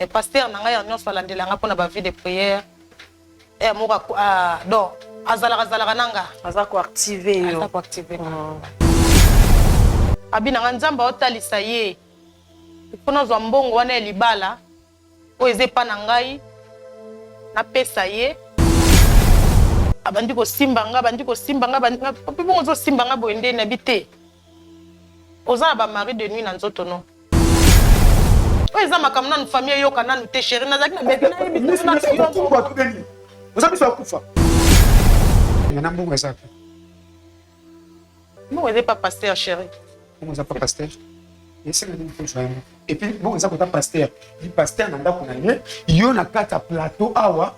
Et pasteur nanga ya nyonso alandelanga pona ba vie de prière. Et moka donc azalaka nanga. Azako activer yo. Azako activer. Abi nanga nzamba otalisa ye. Pona zo mbongo wana libala. O ezepa na ngai. Na pesa ye. Abandi ko simbanga, bandi ko simbanga, papi bongo zo simbanga boende na bité. Oza ba mari de nuit na nzoto no. Oza makamna na famille yo kana nu te chéri na zaki na bébé na yebi na yo ko to beni. Oza biso akufa. Na mbongo ezaka. Mo eze pas pasteur chéri. Comment ça pas pasteur? Et puis bon ça pas pasteur. Le pasteur na ndako na ye, yo na kata plateau awa.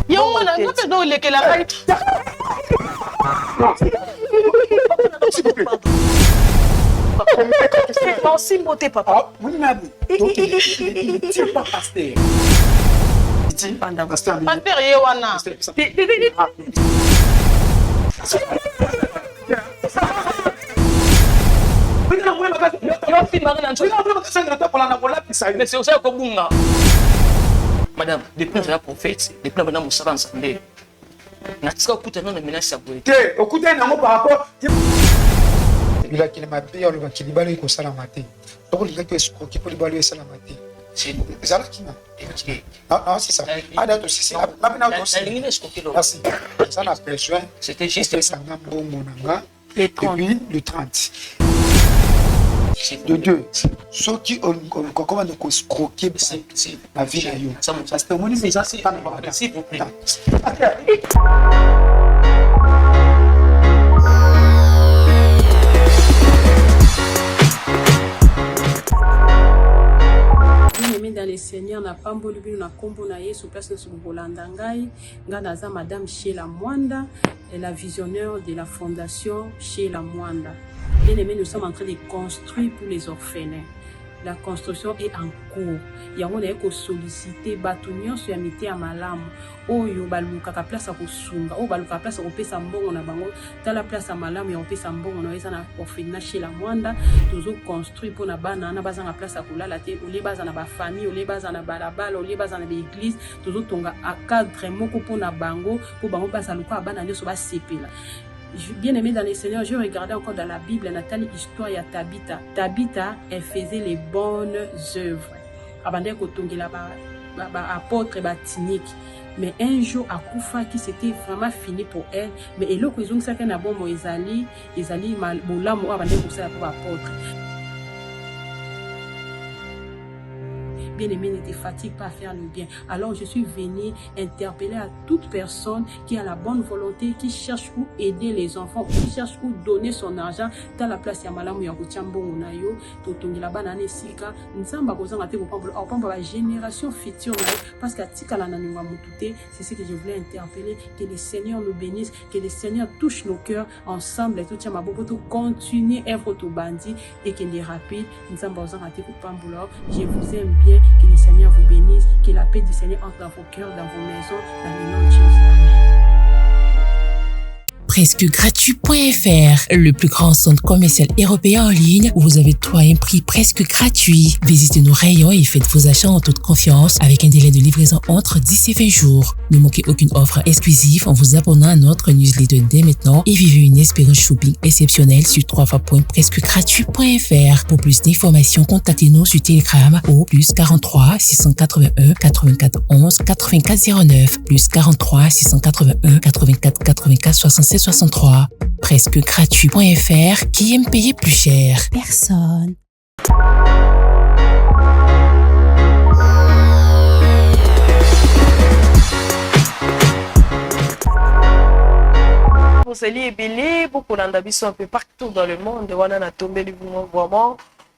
Yo na ngapé do lekela ngai. Non, si beauté papa. Oui nabi. Tu pas pasteur. Tu pasteur. Pasteur ye wana. Madame, depuis que la prophète, depuis que nous sommes ensemble, natika okuta non menace abwe. Te, okuta na mo par rapport. Il a qu'il m'a payé le qui libalo ko sala matin. Donc il a que ce qui peut libalo sala matin. C'est ça qui m'a. Ah c'est ça. Ah d'accord, c'est ça. Merci. Ça n'a pas besoin. C'était juste ça bon monanga. Le Et puis le 30. De deux. Ceux qui ont comment nous croquer la vie à eux. Ça c'est mon niveau ça c'est pas s'il vous plaît. Dans les seigneurs na pamboli bino na kombo na Yesu place na Bolanda ngai naza madame Sheila Mwanda et la visionnaire de la fondation Sheila Mwanda. Bien aimé, nous sommes en train de construire pour les orphelins. La construction est en cours. Il y a un sollicité batunyo sur amité à malamu. Oyo baluka ka place à kosunga, o baluka place à kopesa mbongo na bango, ta la place à malamu ya kopesa mbongo na eza na orphelinat chez la Mwanda, toujours construit pour na bana na baza na place à kolala te, ole baza na ba famille, ole baza na balabala, ole baza na église, toujours tonga à cadre moko pour na bango, pour bango baza luka bana nyoso ba sepela. Bien aimé dans les Seigneurs, je regardais encore dans la Bible, Nathalie, histoire ya Tabitha. Tabitha, elle faisait les bonnes œuvres. Abandé kotongela ba apôtre ba tinique. Mais un jour à Koufa qui c'était vraiment fini pour elle, mais elle a que ça qu'un bon ezali mal bolamo abandé pour ça pour apôtre. Bien-aimé, ne te fatigue pas à faire le bien. Alors je suis venue interpeller à toute personne qui a la bonne volonté, qui cherche où aider les enfants, qui cherche où donner son argent dans la place ya malamu ya kuchambongo na yo, totongi la banane sika, nzamba kozanga te kopamba la génération future na yo, parce que tika la nanunga mutute, c'est ce que je voulais interpeller, que le Seigneur nous bénisse, que le Seigneur touche nos cœurs ensemble, et tout tient ma bobo, tout continue œuvre tout bandit, et qu'il est rapide, nzamba kozanga te kopamba. Je vous aime bien. Que le Seigneur vous bénisse, que la paix du Seigneur entre dans vos cœurs, dans vos maisons, dans le nom de Jésus. Amen. Presquegratuit.fr, le plus grand centre commercial européen en ligne où vous avez tout à un prix presque gratuit. Visitez nos rayons et faites vos achats en toute confiance avec un délai de livraison entre 10 et 20 jours. Ne manquez aucune offre exclusive en vous abonnant à notre newsletter dès maintenant et vivez une expérience shopping exceptionnelle sur www.presquegratuit.fr. Pour plus d'informations, contactez-nous sur Telegram au +43 681 84 11 84 09 +43 681 84 84 67 63. Presquegratuit.fr, qui aime payer plus cher? Personne. Vous allez ébeler, beaucoup d'ambition un peu partout dans le monde. On a tombé du vraiment.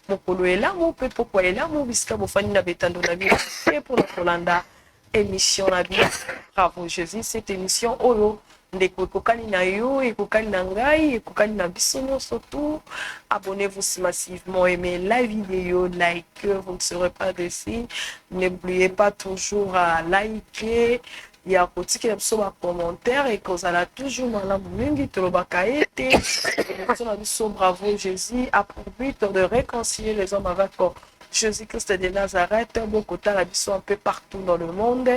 Mon polo est là, mon peu pourquoi est là, mon biscuit, mon famille n'a pas de la vie. Et pour notre Hollanda, émission la vie. Bravo Jésus, cette émission, oh ndeko ekokani na yo, ekokani na ngai, ekokani na biso surtout. Abonnez-vous massivement, aimez la vidéo, like, vous ne serez pas déçus. N'oubliez pas toujours à liker. Il y a un petit commentaire et qu'on a toujours malamu mingi tolobaka ete. Bravo Jésus a pour but de réconcilier les hommes avec Jésus-Christ de Nazareth, bokota na biso un peu partout dans le monde.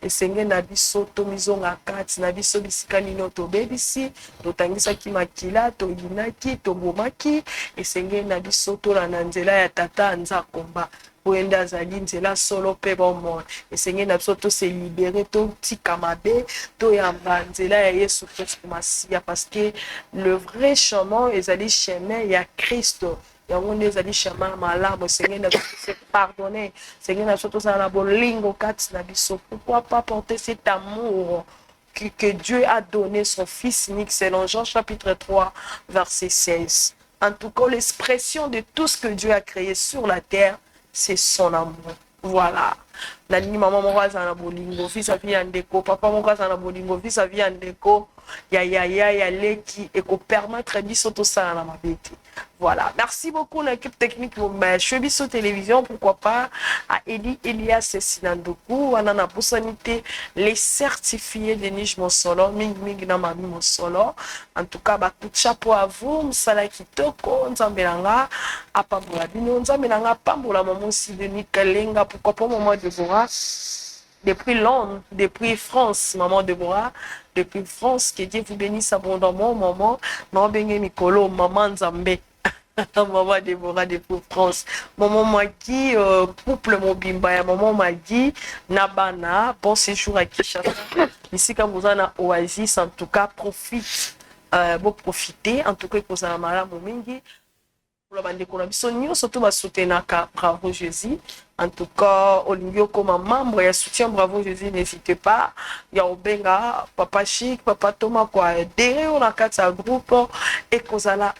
Et Seigneur na biso to mizonga kati na biso bisika nino to bebisi, to tangisa ki makila, to yinaki, to bomaki. Et Seigneur na biso to na nzela ya tata anza komba. Poenda zali nzela solo pe bon. Et Seigneur na biso to se libérer, to tika mabe, to yamba nzela ya Yesu Christ masia, parce que le vrai chemin est allé chemin ya Christ. Yango nde ezali chemin malamu. Seigneur na biso se pardonner. Seigneur na biso to sala bolingo kati na biso. Pourquoi pas porter cet amour que Dieu a donné son Fils unique, selon Jean chapitre 3, verset 16. En tout cas, l'expression de tout ce que Dieu a créé sur la terre, c'est son amour. Voilà. Nani maman moko azana bolingo, fils avi andeko, papa moko azana bolingo, fils avi andeko, ya leki, et ko permettre biso to sala na mabete. Voilà. Merci beaucoup l'équipe technique. Je suis sur télévision, pourquoi pas, à Elias Sinandoku, Anana Boussanité, les certifiés de Niche Monsolo, Ming na Mami Monsolo. En tout cas, tout chapeau à vous, Msala Kitoko, Nzambelanga, Apambola Bino, Nzambelanga, Pambola Maman Sideni Kalenga, pourquoi pas Maman Deborah, depuis Londres, depuis France, Maman Deborah, depuis France, que Dieu vous bénisse abondamment, Maman, Maman Bengue Mikolo, Maman Nzambe. Maman Deborah depuis France. Maman Maki, couple Mobimba, Maman Magi, Nabana, bon séjour à Kinshasa. Ici, quand vous en avez Oasis, en tout cas, profite, bon profiter, en tout cas, vous en avez malade, Momingi. Pour la bande de Konabisonio, surtout, va soutenir Bravo Jésus. En tout cas, Olingio comme membre, il y a soutien Bravo Jésus, n'hésitez pas. Il y a Obenga, Papa Chic, Papa Thomas, quoi. Derrière, on a quatre groupes. Et Kozala,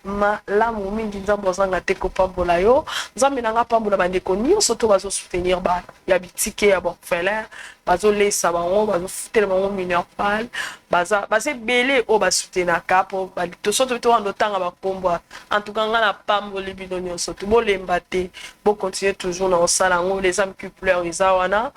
la moumi, disant, Bozanga, Teko Pambolayo. Zaminanga Pambola Bandekonio, surtout, va soutenir, il y a Bitike, il y a Borfelin, Bazo Les Sabaron, Bazo Tellement Mineur Pal, Baza Belé, au bas soutenir Cap, tout surtout, en autant à Bakomba. En tout cas, on a Pamboli Bidonio, surtout, bon, les mbate, bon, continuer toujours dans le salon. Les âmes qui pleurent, ils ont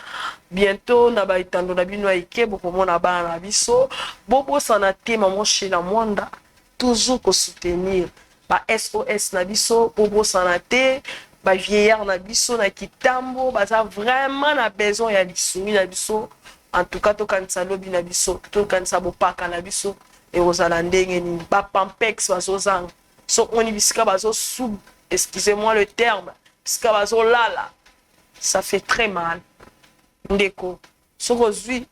bientôt, na ba itando na bino ike, boko mona ba na biso, bobo sanate maman chez la mwanda, toujours ko soutenir, ba SOS na biso, bobo sanate, ba vieillard na biso na kitambo, ba ça vraiment na besoin ya lisumi na biso, en tout cas to kanisa lobi na biso, to kanisa bopaka na biso, et aux alandenge ni ba pampex bazo zang, so on y bisika bazo sub, excusez-moi le terme, bisika bazo lala. Ça fait très mal. Ndeko. Sokozui,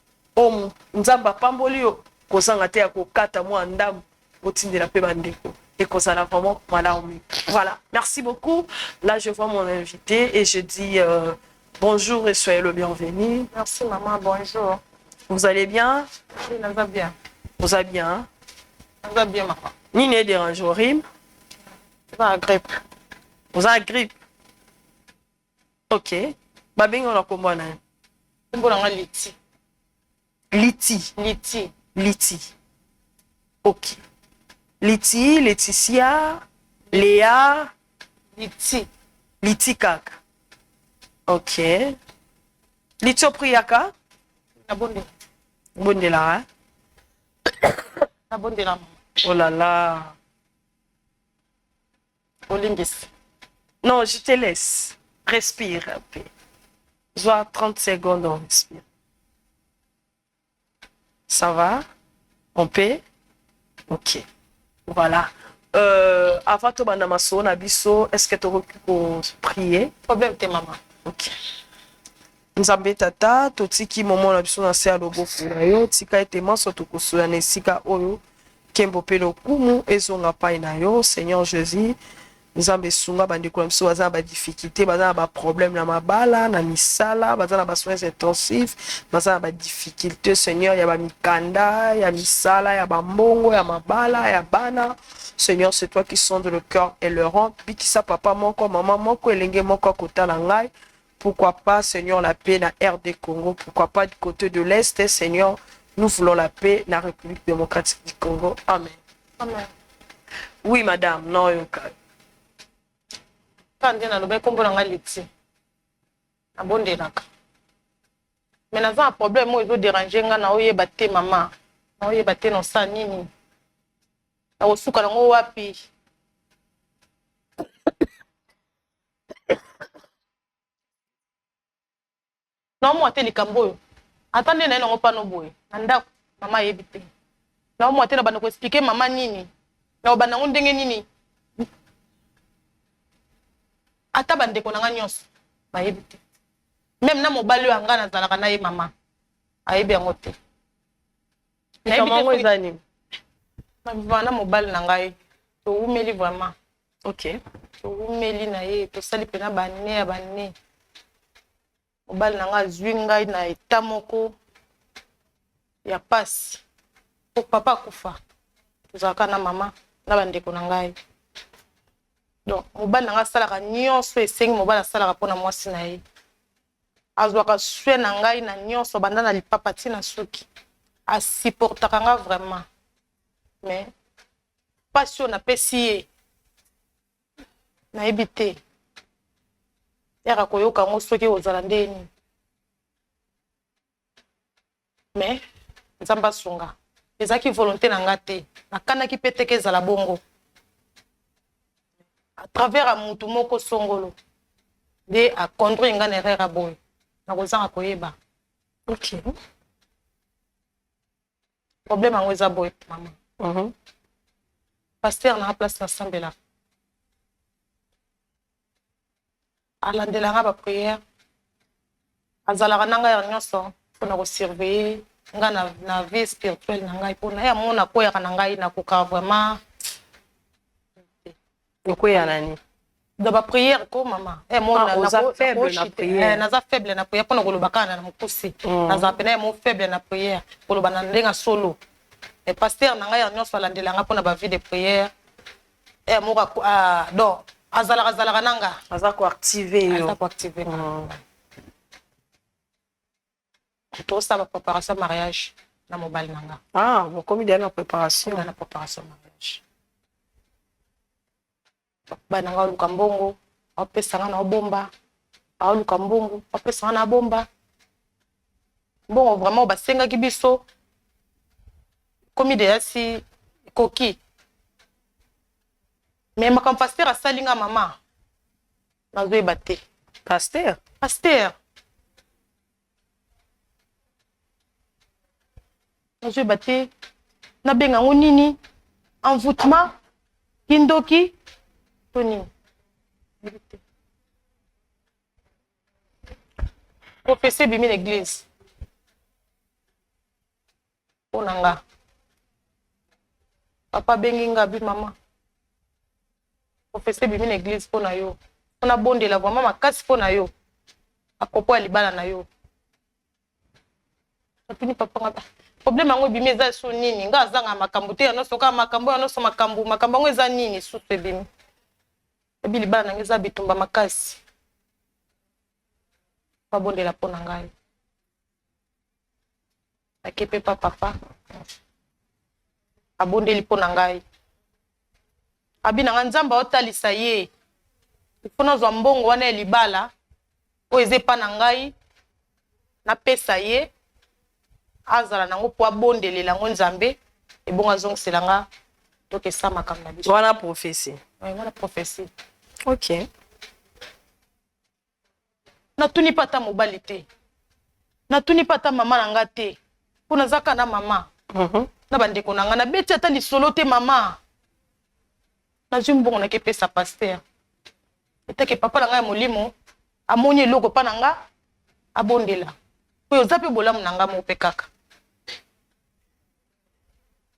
nzamba pambolio, kozanga te ya kokata mwa ndamu, otindela pe bandeko. Et kozala vraiment malaumi. Voilà. Merci beaucoup. Là, je vois mon invité et je dis bonjour et soyez le bienvenu. Merci maman, bonjour. Vous allez bien? Oui, ça va bien. Vous allez bien? Ça va bien maman. Ni ne dérange au rime? Ça va grippe. Vous avez grippe? Ok. Babing on a comment là? C'est bon, on a Liti. Liti. Liti. Liti. Ok. Liti, Laetitia, Léa. Liti. Liti kaka. Ok. Liti Opriaka? Na bonde. Bonde là, hein? Na bonde là. Oh là là. Olingis. Non, je te laisse. Respire un peu. Soit 30 secondes, on respire. Ça va? On peut? Ok. Voilà. Avant de bandamaso, Nabiso, est-ce que tu peux prier? Problème, t'es maman. Ok. Nzambe tata, totiki momo na biso na se alobo funa yo, tika ete maso tokosoya na esika oyo, kembo pe lokumu, ezonga pai na yo, Seigneur Jésus. Nzambe sunga bandeko na biso baza ba difficulté, baza ba problème na mabala, na misala, baza na ba soins intensifs, baza na ba difficulté, Seigneur, ya ba mikanda, ya misala, ya ba mbongo, ya mabala, ya bana. Seigneur, c'est toi qui sondes le cœur et le rend. Bikisa papa moko, maman moko, elenge moko kota na ngai. Pourquoi pas, Seigneur, la paix na RD Congo? Pourquoi pas du côté de l'Est, Seigneur, nous voulons la paix na République démocratique du Congo. Amen. Amen. Oui, madame, non, yoka. Quand on a le combo dans Liti. Na bonde naka. Mais nous avons un problème, moi, il veut déranger, na oye batte maman. Na oye batte no sa nini. Na osuka na ngo wapi. na mo ate likambo yo atande na ngo pa no boy anda mama yebite na mo ate na bana ko expliquer mama nini na bana ngo ndenge nini ata bande ko na nyonso ba yebite même na mobali yo anga na zalaka na ye mama ayebi yango te na yebite ezani na mobali na ngai to umeli vraiment OK to umeli na ye to sali pena banne ya banne mobali na ngai azwi ngai na eta moko ya pasi po papa kufa tozalaka na mama na bandeko na ngai donc mobali na ngai asalaka nyonso esengi mobali asalaka mpona mwasi na ye azwaka swe na ngai na nyonso banda na lipapa ntina suki asupportaka nga vraiment mais pasi oyo napesi ye nayebi te yaka koyoka ngo soki ozala ndeni mais nzambe asunga ezalaki volonté na nga te nakanaki mpe teke ezala bongo à travers ya mutu moko songolo nde aconduire nga na erreur ya boye nakozanga koyeba OK problème yango eza boye mama paster na place nasambelaka alandelanga bapriere azalaka na ngai ya nyonso mpona kosurveille nga na vie spirituelle na ngai mpona ya mona koyaka na ngai nakoka vraiment okoya nani da bapriere ko mama naza faible na priere naza faible na priere mpona koloba kaka na mokusi naza pena ya mo faible na priere koloba na ndenga solo et paster na ngai ya nyonso alandelanga mpona bavie de priere moko donc azalaka nanga aza koactive yo aza koactive tosala préparation mariage na mobali nanga bokomi deya na préparation na préparation mariage bana nga oluka mbongo aopesanga na obomba aoluka mbongo aopesanga na bomba mbongo vraiment basengaki biso komi deya si koki mais makambo paster asalinga mama nazoyeba te paster nazoyeba te nabenga ngo nini envoûtement kindoki to nini professeur bimi na église mpona nga papa bengi nga bi mama professeur bimi na église mpona yo mpona bondela vraiment makasi mpona yo apropo ya libala na yo apini papa nga problème yango ebimi eza so nini nga azanga makambo te yanoso kaka makambo yanoso makambo yango eza nini susu ebimi ebi libala na ngai eza bitumba makasi babondela mpona ngai akepe pa papa abondeli mpona ngai abi na nga nzambe aotalisa ye mpona zwa mbongo wana ya libala oyo eza epa na ngai napesa ye azala nango mpo abondelela yango nzambe ebongo azongisela nga tokesa makambo na biso wana prophétie wana prophétie OK natuni pa ata mobali te natuni pa ata mama na nga te mpo nazaka na mama na bandeko na nga nabeti ata lisolo te mama nazwi mbongo nakepesa paster etake papa na ngai ya molimo amoni eloko mpa na nga abondela oyo oza mpe bolamu na nga mo mpe kaka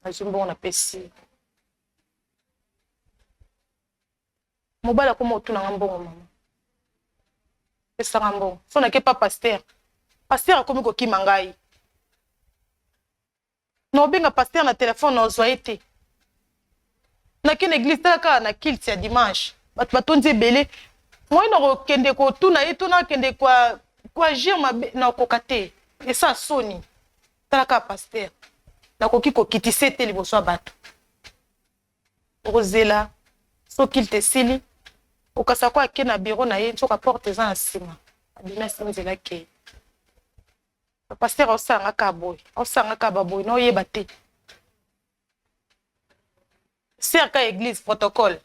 nazwi mbongo napesi mobali akoma otunanga mbongo mama pesanga mbongo so nake pa paster akomi kokima ngai na obenga paster na telefone na ozwa ye te nake na église tala kaka na kilte ya dimanche bato batondi ebele moi na kokende kotuna ye to nakende koagir mabe na okoka te esa soni tala kaka paster nakoki kokitisa ete liboso ya bato okozela so kilte esili okasa ko ake na biro na ye nsoka porte eza na nsima abimi asima nzela akei paster aosanga kaka baboye na oyeba te serka église protocole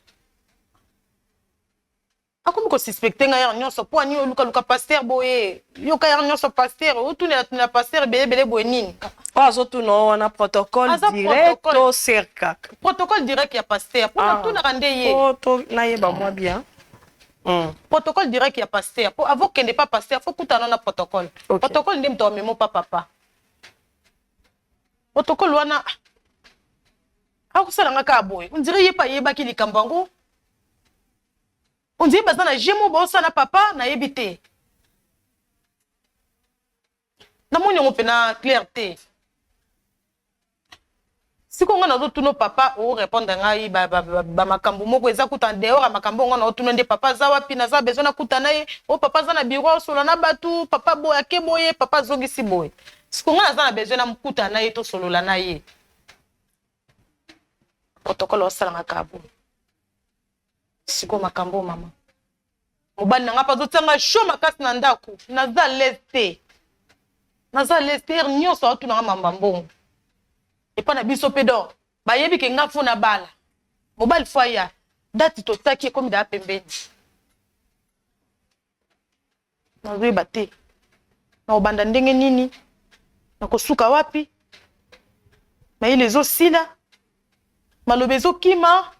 akomi kosuspecte ngai yar nyonso mpo ani olukaluka paster boye yoka yar nyonso paster otunela paster ebelebele boye nini oyo azotuna wana protocole Aza direct protocole. to ser kaka protocole direct ya paster mpo natunaka nde ye po to nayeba mwa bien protocole direct ya paster mpo avokende pa paster fo kutana na protocole Ok. protocole nde moto amemo pa papa protocole wana akosalanga kaka boye ondire ye pa ayebaki likambo yango ondire baza na jemo baosala papa nayebi te namoni yango mpena clair te siko nga nazotuna papa orépondre ngai bamakambo moko eza kuta dehors ya makambo ngo naotuna nde papa aza wapi naza besoin nakuta na ye o papa aza na biro osola na bato papa boye ake boye papa azongisi boye siko nga naza na besoin nakuta na ye tosolola na ye protocole osalanga kaka boye siko makambo mama mobali nanga mpe azotianga sho makasi na ndako naza leste nyonso aotunanga mamba mbongo epa na biso mpe do bayebi ke nga funa bala mobali fo aya dati totaki ekomi daa pembeni nazoyeba te naobanda ndenge nini nakosuka wapi mayele ezosila maloba ezokima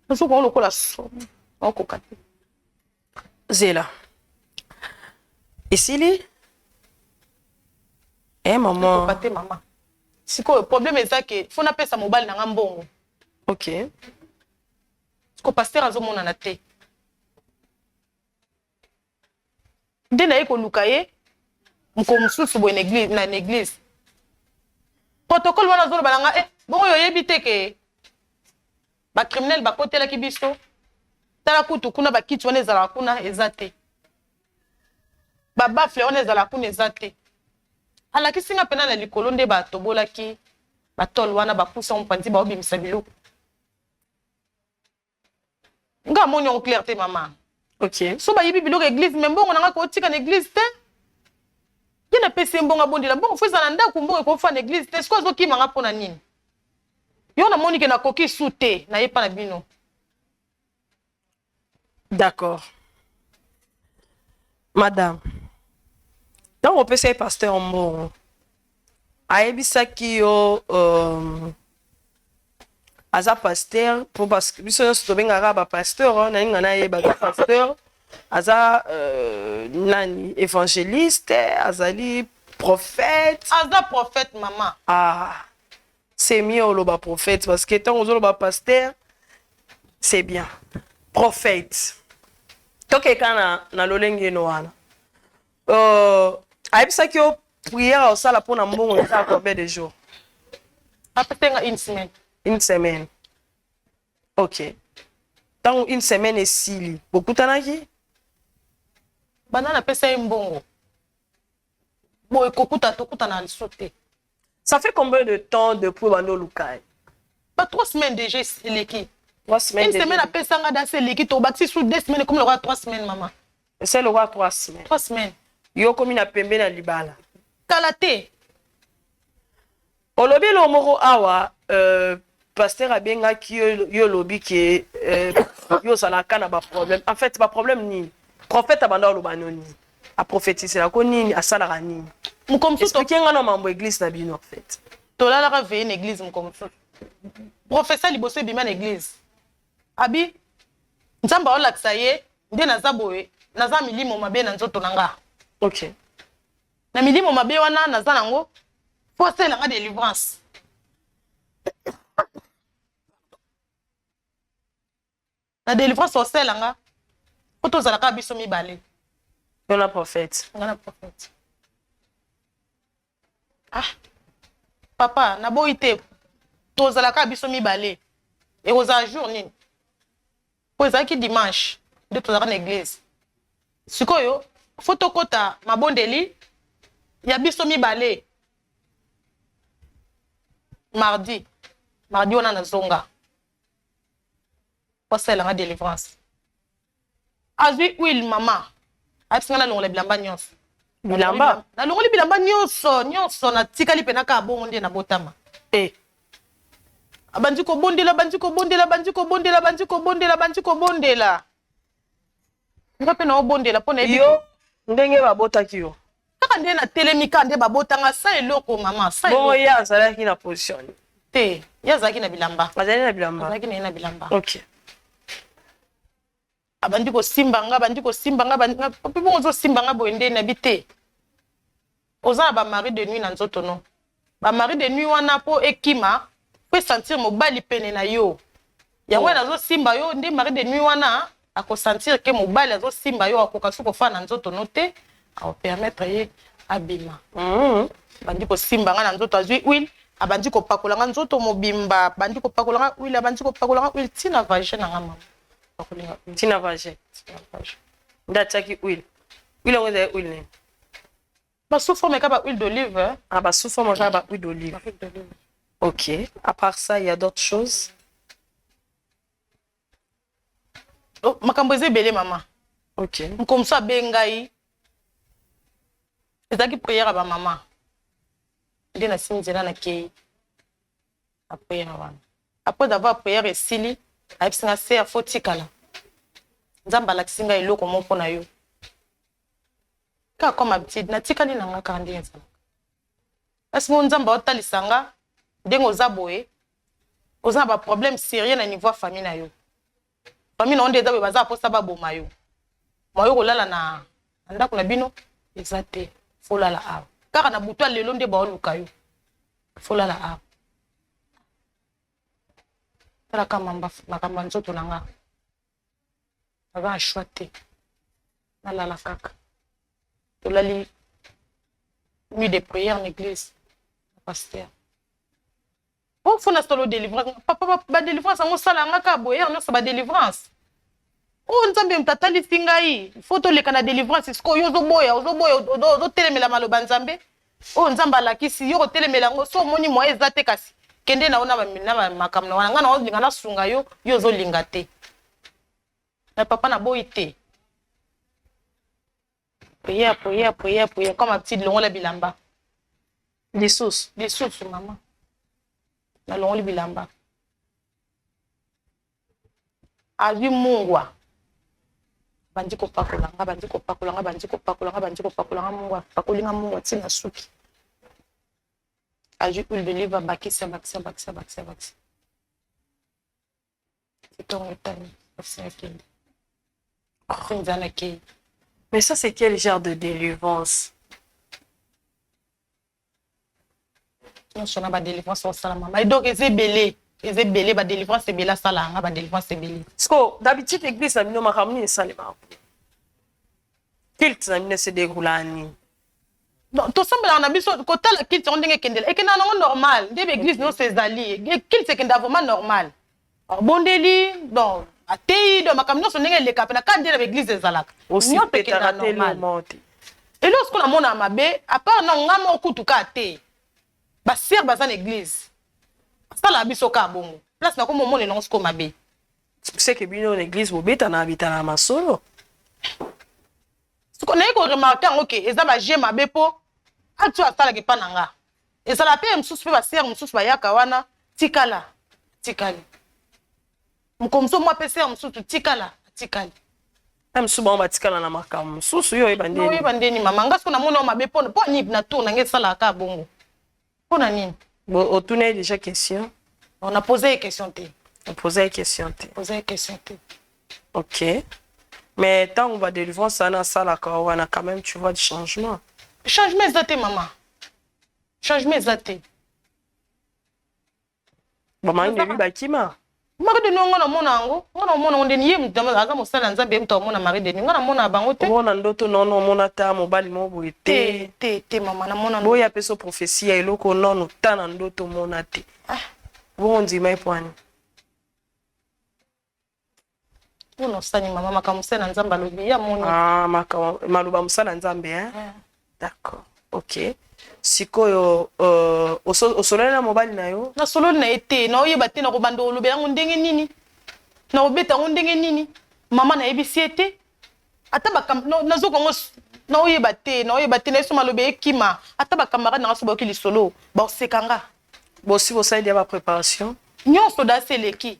nazokongo lokola somo naokoka te zela esili maman nakoka te mama sikoyo problème eza ke fo napesa mobali nanga mbongo ok siko paster azomonana te nde naye koluka ye moko mosusu boye na église protocole wana azoloba nanga bongo yoyebi te ke bacriminel bakotelaki biso tala kutu kuna bakiti wana ezalaka kuna eza te babafle wana ezalaka kuna eza te alakisi nga mpena na likolo nde batobolaki batole wana bapusa mopanzi baobimisa biloko nga amoni yango clair te mama ok so bayibi biloko église me mbongo nanga kotika na église te ye napesi ye mbongo abondela mbongo fo eza na ndako mbongo ekofa na église te siko azokimanga mpo na nini yo namoni ke nakoki su te nayepa na bino d'accord madame ntango opesa ye paster mbongo ayebisaki yo aza paster po parce biso nyonso tobengaka bapaster naninga nayeba aza paster aza nani évangéliste azali prophète aza prophète mama c'est mieux oloba prophète parce que ntango ozoloba paster c'est bien prophète tokeka na lolenge eno wana ayebisaki yo prière osala mpona mbongo eza combien de jours apesenga une semaine ok ntango une semaine esili bokutanaki banda napesa ye mbongo boye tokutana liso te ça fait combien de temps depuis bando oluka ye 3 semaines déjà eleki 3 semaines une semaine apesanga dasi eleki tobakisi sur 2 semaines comme lokola 3 semaines mama c'est le roi 3 semaines 3 semaines yo komi na pembe na libala kala te olobi lo moko awa paster abengaki yo lobi ke yo ozalaka na baproblème en fait baproblème nini prophète abanda oloba no nini aprofetiselako nini asalaka nini expliquer nga na mambo église na bino en fait tolalaka veye na église mokomo mosusu professeur liboso ebima na église abi nzambe aolakisa ye nde naza boye naza milimo mabe na nzoto na nga ok na milimo mabe wana naza nango po asalelanga délivrance na délivrance osalelanga po tozalaka biso mibale yo na prophète nga na prophète papa naboyi te tozalaka biso mibale ekozala jour nini po ezalaki dimanche nde tozalaka na église sikoyo fo tokota mabondeli ya biso mibale mardi wana nazonga po asalelanga délivrance azwi huile mama ayebisinga nalongola bilamba nyonso bilamba nalongoli bilamba nyonso natikali mpe naka bongo nde nabotama bandi kobondela nga mpe na obondela mpo na yebi yo ndenge babotaki yo kaka nde na telemika nde babotanga sa eloko mama sa bongo eloko ye azalaki na position te ye azalaki na bilamba azali na bilamba azalaki na ye na bilamba ok abandi kosimba nga mpe bongo ozosimba nga boye nde nayebi te oza na bamari de nuit na nzoto no bamari de nuit wana mpo ekima mpo esentir mobali pene na yo yango nazosimba yo nde mari de nuit wana akosentir ke mobali azosimba yo akoka so kofaa na nzoto no te aopermettre ye abima bandi kosimba nga na nzoto azwi huile abandi kopakola nga nzoto mobimba bandi kopakola nga huile abandi kopakola nga huile ntina vage na nga mama ntina vage nde atiaki huile huile yango ezali huile nini basouforme ka ba huile d'olive ah basouforme kaka ba huile d'olive ok à part ça il y a d'autres choses makambo eza ebele mama ok mokomoso abe ngai ezalaki priere ya bamama nde nasimi nzela nakei na priere wana après d'avoir priere esili ayebisi nga ser fo tikala nzambe alakisi ngai eloko moko na yo kaka comme habitude natikali na nga kaka ndenge ezalaka kasi mo nzambe aotalisa nga ndenge oza boye oza na baproblème sérieux na niveau ya famille na yo famille na yo nde eza boye baza aposa baboma yo mwa yo kolala na ndako na bino eza te folala awa kaka na butu ya lelo nde baoluka yo folala awa talaka makambo ya nzoto na nga aza na shwa te nalala kaka tolali nuit de prière na église na paster ofona solo délivrance papa badélivrance yango osala nga kaka boye nyonso badélivrance oyo nzambe moto atalisi ngai fo toleka na délivrance siko yo ozoboya ozotelemela maloba nzambe oyo nzambe alakisi yo kotelemela yango so omoni moye eza te kasi kende na yo na makambo na wana nga na olinga nasunga yo yo ozolinga te na papa naboyi te prière comme ma petite longola bilamba lisusu mama na longola bilamba azwi mungwa bandi kopakola nga mungwa pakolinga mungwa ntina suki azwi huile d'olive bakisa titongo etani asinakende afinzana kei. Mais ça, c'est quel genre de délivrance? Non, je n'ai pas de délivrance au salam. Mais donc, c'est belé. C'est belé, ba délivrance, c'est belé, salam, ba délivrance, c'est belé. Parce que d'habitude, l'église, ça m'a ramené ça, les marques. Culte, ça m'a se déroule à Nîmes. Donc, tout ça, on a vu ça, quand la culte, on dit que c'est normal. L'église, non, c'est zali. Culte, c'est vraiment normal. Bon délit, donc. Atei do makamno so ndenge leka pena ka ndela l'église ezalaka aussi peut-être normal et lorsqu'on a mona mabe à part na ngama okutuka te ba sœur baza na église sala biso ka bongo place na ko momone na sko mabe c'est que bino l'église bobeta na habita na masolo ce qu'on a ko remarquer OK eza ba je mabe po atu asala ke pananga ezala pe msusu pe ba sœur msusu ba yaka wana tikali mukomso mwa pesa msusu tikali msusu ba tikala na makambo msusu yo ebandeni mama ngasko na mona mabe po ni na tour na ngesala ka bongo pona nini bon on a déjà question on a posé une question te OK mais tant on va délivrer ça na sala ka wana quand même tu vois du changement ezate maman changement ezate maman ndebi bakima mari de nongo na mona ngo ngona mona onde niye mutama aza mosala nzambe mto mona mari de ngona mona bango te mona ndoto nono mona ta mobali mo boye te mama na mona boya peso prophétie eloko nono ta na ndoto mona te bon ndima epwani uno sani mama makamsana nzambe alobi ya mona maloba musala nzambe d'accord OK sikoyo osolela na mobali na yo na solo na ete na oyeba te na ko bando lobe yango ndenge nini na obeta yango ndenge nini mama na yebisi ete ata bakam na zokongo na oyeba te na yeso malobe ekima ata bakamara na soba okili solo ba osekanga bosi bosali ya ba préparation nyonso da seleki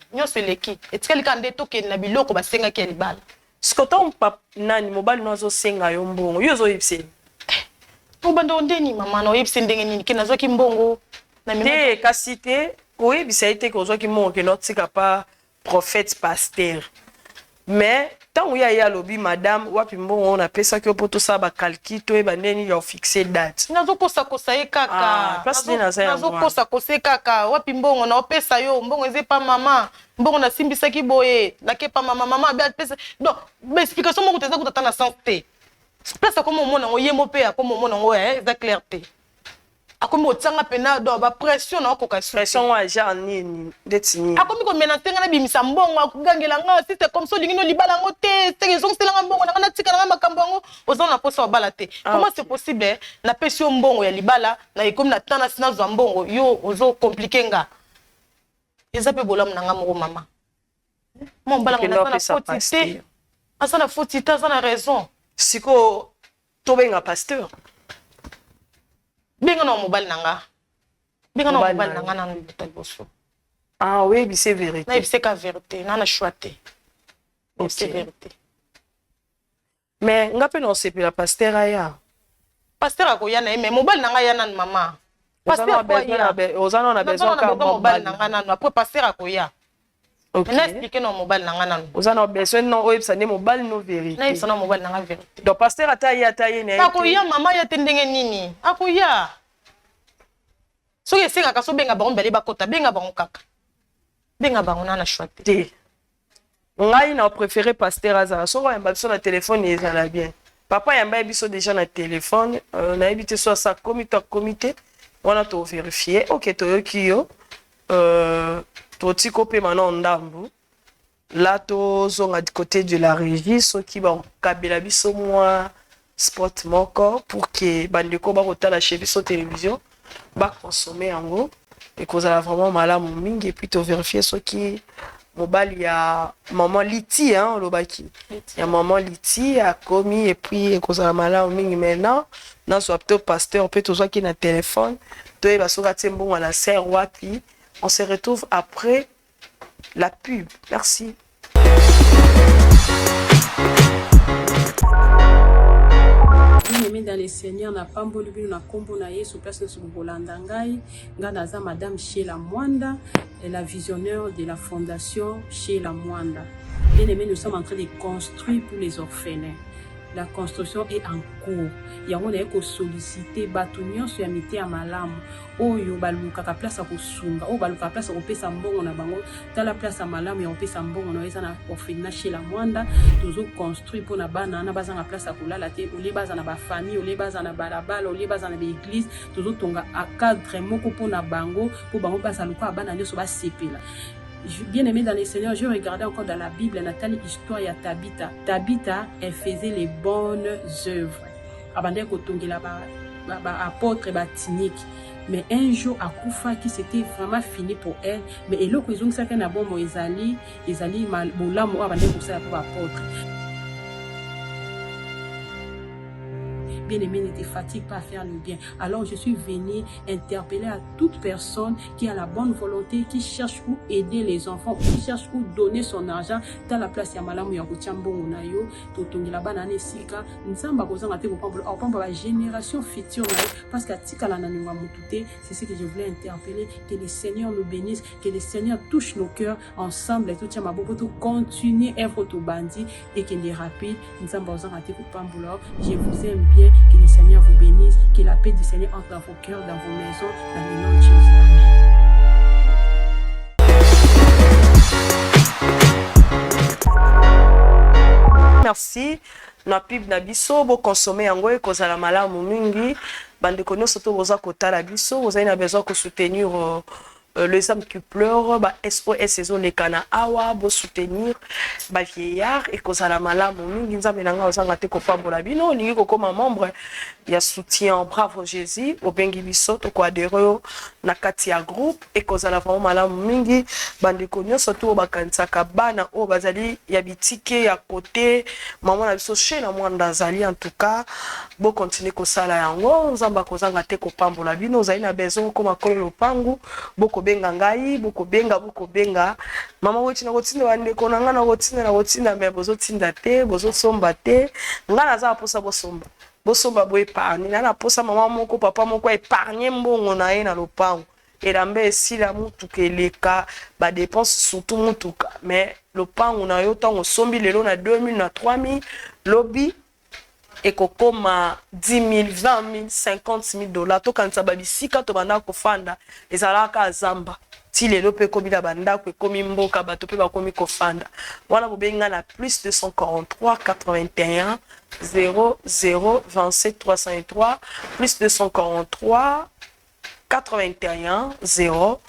etikali kande toke na biloko basenga ki libala sikoto nani mobali nozo senga yo mbongo yo zo yipse obanda ndeni mama na oyebisi ndenge nini ke nazwaki mbongo na te kasi te oyebisa ete ke ozwaki mbongo ke notika pa prophète pasteur mais tant ya ya lobi madame wapi mbongo na pesa ki opoto sa ba calcul to e bandeni ya fixer date nazokosa kosa ye kaka nazokosa kosa ye kaka wapi mbongo na opesa yo mbongo eze pa mama mbongo na simbisaki boye lake pa mama be pesa donc ba explication moko teza kutata na sens te place comme mona ngo yemo pe comme mona ngo ya eza clair te akomi otsanga pena do ba pression na okoka pression wa ja nini detini akomi ko menacer nga na bimisa mbongo akugangela nga si c'est comme ça lingino libala ngo te c'est sont selanga mbongo na tika na makambo ngo ozana posa wa bala te comment c'est possible na pesio mbongo ya libala na ikomi na tana sina zwa mbongo yo ozo compliquer nga eza pe bolamu na nga moko mama mon bala nga na faute te asana faute te asana raison siko tobenga pasteur benga na mobile nanga benga na mobile nanga na ndeboso oui c'est vérité na c'est ka vérité na choité c'est vérité mais ngape no sepela pasteur aya pasteur akoya na mais mobile nanga ya na mama pasteur akoya ozana na besoin ka mobile nanga na après pasteur akoya na expliquer no mobile nanga na ozana besoin no oyebisa ne mobile no vérité na ibisa no mobile nanga vérité donc pasteur ataye ne akoya mama ya tendenge nini akoya soki esengaka so benga bango mbele bakota benga bango kaka benga bango na choite te ngai na préféré pasteur azala soko yamba biso na téléphone ezala bien papa yamba biso déjà na téléphone na ebité so sa comité wana to vérifier OK toyoki yo totiko pe mana ndambu là tozonga du côté de la régie soki ba kabela biso moi spot moko pour que bandeko ba kotala chez biso télévision ba consommer yango et kozala vraiment malamu mingi et puis to vérifier soki mobali ya maman Liti hein lobaki ya maman Liti a commis et puis kozala malamu mingi maintenant na so apto pasteur peut tozwa ki na téléphone to e ba soka tembongo à la serre wapi. On se retrouve après la pub. Merci. Bien-aimé dans les seigneurs, na pamboli bino na kombo na Yesu place na sukolanda ngai nga naza madame Sheila Mwanda, la visionnaire de la fondation Sheila Mwanda. Bien-aimé, nous sommes en train de construire pour les orphelins. La construction est en cours. Yango na eko solliciter bato nyonso ya mite ya malamu oyo balukaka place ya kosunga oyo balukaka place ya kopesa mbongo na bango tala place ya malamu ya kopesa mbongo na eza na orphelinat Sheila Mwanda tozo construire pour na bana na bazanga place ya kolala te ole baza na ba famille ole baza na balabala ole baza na l'église tozo tonga a cadre moko pour na bango pour bango place aluka bana nyonso ba sepela. Bien-aimé dans les seigneurs, je regardais encore dans la Bible, Nathalie, histoire à Tabitha. Tabitha, elle faisait les bonnes œuvres. Abandé kotongela ba apôtre ba tinique. Mais un jour à Koufa qui c'était vraiment fini pour elle, mais elle ko izong saka na bombo ezali mal bolamu abandé ko sala pour apôtre. Bien-aimé, ne te fatigue pas à faire le bien. Alors je suis venue interpeller à toute personne qui a la bonne volonté, qui cherche où aider les enfants, qui cherche où donner son argent dans la place ya malamu ya kotiambongo na yo, totongi la banane sika, nzamba kozanga te kopamba la génération future na yo, parce que tika la nanunga mutute, c'est ce que je voulais interpeller, que le Seigneur nous bénisse, que le Seigneur touche nos cœurs ensemble, et tout tient ma bobo, tout continue œuvre tout bandit, et qu'il est rapide, nzamba kozanga te kopamba. Je vous aime bien. Que le Seigneur vous bénisse, que la paix du Seigneur entre dans vos cœurs, dans vos maisons, dans le nom de Jésus. Amen. Merci. Na pib na biso bo consommer yango e kozala malamu mingi bandeko nyonso to boza kotala biso boza ina besoin ko soutenir les âmes qui pleurent, SOS ezo le kana awa bo soutenir ba vieillard et kozala malamu mingi nzambe nanga ozanga te ko pambola bino ningi ko koma membre ya soutien Bravo Jésus obengi biso to ko adhérer na kati ya groupe et kozala vraiment malamu mingi bandeko nyonso to bakansaka bana o bazali ya bitike ya côté maman na biso Sheila Mwanda zali en tout cas bo continuer ko sala yango nzamba kozanga te ko pambola bino zali na besoin ko makolo pangu boko benga ngai boko benga mama wetina kotinda wande konanga na kotinda me bozo tinda te bozo somba te ngana za posa bosomba bo épargne na posa mama moko papa moko épargner mbongo na ye na lopango elambe esila mutuka eleka ba dépense surtout mutuka mais lopango na yo tango sombi lelo na 2000 na 3000 lobby ekokoma 10 000 20 000 50 000 $. Tokanisa babisika tobanda kofanda ezalaka azamba ti lelo pe komi na bandako ekomi mboka bato pe bakomi kofanda wana bobenga na plus 243 81 00 27 303 plus 243 81 0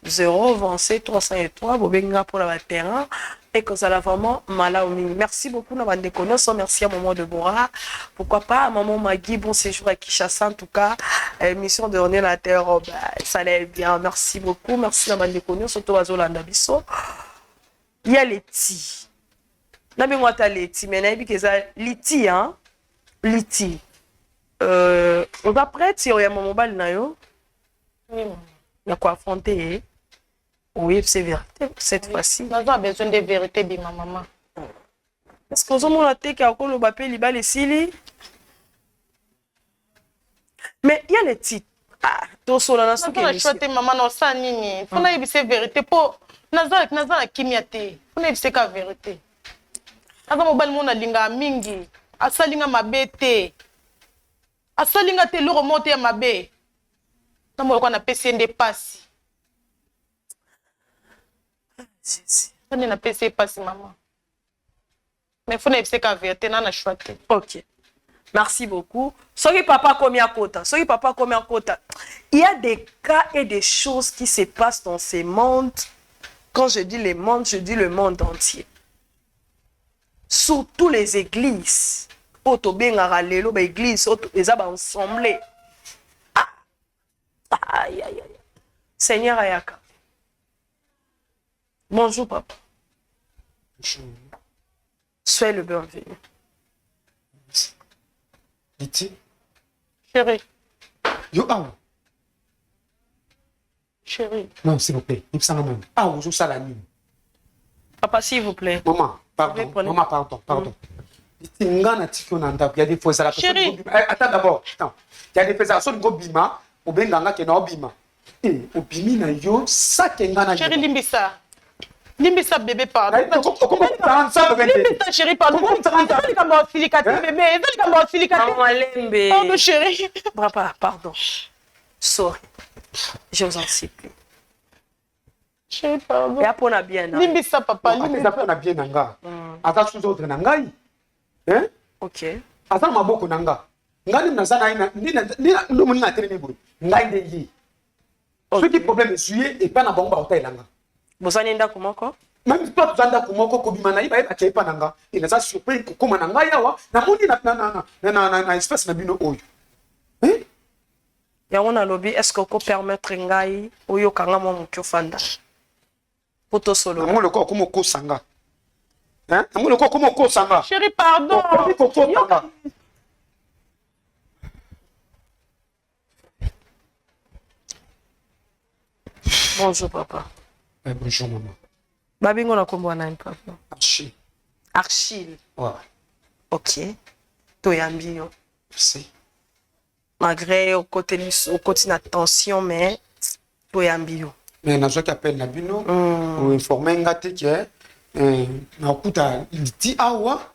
27 303 bobenga pour la terrain et que ça l'a vraiment malaoumi. Merci beaucoup na bande connaissance, merci à Maman de Bora. Pourquoi pas à Maman Magui, bon séjour à Kinshasa en tout cas. Mission de René la terre, oh, bah, ça allait bien. Merci beaucoup, merci à bande connaissance surtout à Zolanda Bisso. Il y a les ti. Na bien moi ta les ti mais na bi que ça liti hein. Liti. On va prêt si on y a mon bal na yo. Il y a quoi affronter. Oui, c'est vérité cette fois-ci. Nous avons besoin de vérité, ma maman. Est-ce que vous avez dit qu'on a appelé les Sili? Mais il y a les titres. Ah, tout ça, là, c'est pas chouette, maman, non, ça, nini. Faut n'a pas vérité. Pour Nazar, kimiyate. Faut n'a pas vérité. Aga mobile mona linga mingi. Asalinga mabete. Asalinga te loro monte ya mabe. Na mo ko na PCND passe. On est PC pas maman. Mais faut n'être qu'à vérité na chouette. OK. Merci beaucoup. Soki papa combien quota. Il y a des cas et des choses qui se passent dans ces mondes. Quand je dis les mondes, je dis le monde entier. Surtout les églises. Auto benga lelo ba église, auto ezaba ensemble. Aïe aïe aïe. Seigneur Ayaka. Bonjour, papa. Bonjour. Soyez le bienvenu. Liti. Chérie. Yo, ah. Chérie. Non, s'il vous plaît. Il me semble. Ah, vous ça la nuit. Papa, s'il vous plaît. Maman, pardon. Maman, pardon. Liti, ngana tiki onanda. Il y a des fois, chérie. Attends d'abord. Il y a des fois, ça go bima. Ou ben ngana ke na bima. Eh, obimi na yo, ça ke ngana. Chérie Limbisa. Limbisa bébé pardon. Limbisa chérie pardon. Comment silicate bébé? Comment silicate? Pardon chérie. Papa, pardon. Sorry. Je vous en supplie. Chérie pardon. Et après on a bien. Limbisa papa. Limbisa on a bien nanga. Ata sous autre nangai. Hein? OK. Ata maboko nanga. Ngani mnazana ina nina ndo muna teremi boy. Ngai de yi. Ce qui problème est sué et pas na bomba hôtel langa. Bosani nda kumoko? Même pas zanda kumoko ko bimana iba eba chepa nanga. Ina za surprise ko koma nanga yawa na moni na espace na bino oyo. Hein? Ya on lobby est-ce que ko permettre ngai oyo kanga mo mukyo fanda? Poto solo. Mo le ko komo ko sanga. Hein? Mo le ko komo ko sanga. Chérie pardon. Bonjour papa. Bonjour maman. Babingo na kombo na papa. Archie. Achille. Ouais. OK. Toyambi yo. Merci. Malgré au côté na tension mais toyambi yo. Mais na qui appelle na bino ou informer ngate que na kuta liti awa.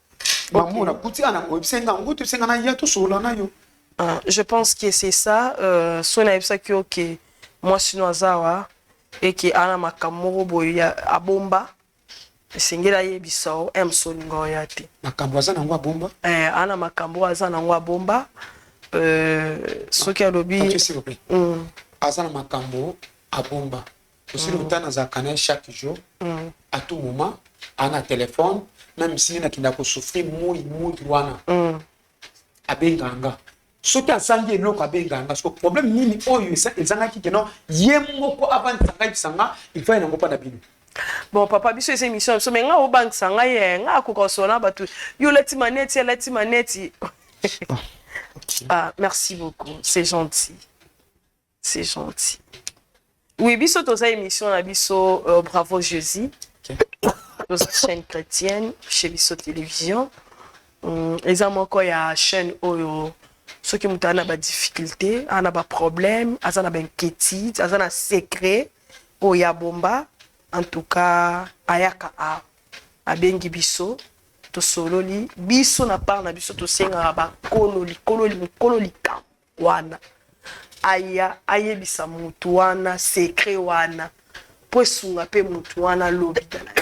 Maman na kuti ana ko bisenga ngutu bisenga na ya to solo na yo. Je pense que c'est ça sona ebisa ki OK. Moi sinoazawa et qui ana makamoro boya abomba singela yebisao emsoningo yati makambo azana ngwa bomba ana makambo azana ngwa bomba soki alobi s'il vous plaît azana makambo abomba aussi le temps za canal chaque jour à tout moment ana téléphone même si na kinda ko souffrir moi wana abenganga soki asangi eloko abenganga parce que problème nini oyo ezangaki keno ye moko avant sanga bisanga il faut yango pa na bino. Bon papa biso esa émission so mais nga o bank sanga ye nga ko kosona batu yo leti maneti Ah merci beaucoup c'est gentil Oui, biso toza émission na biso Bravo Jésus. Toza chaîne chrétienne chez biso télévision. Eza moko ya chaîne oyo soki mutu ana ba difficulté, ana ba problème, azana ba inquiétude, azana secret oyo ya bomba. En tout cas, ayaka a bengi biso to sololi biso na part na biso to senga ba kololi ka wana aya ayebisa mutu wana secret wana po esunga pe mutu wana lobi dala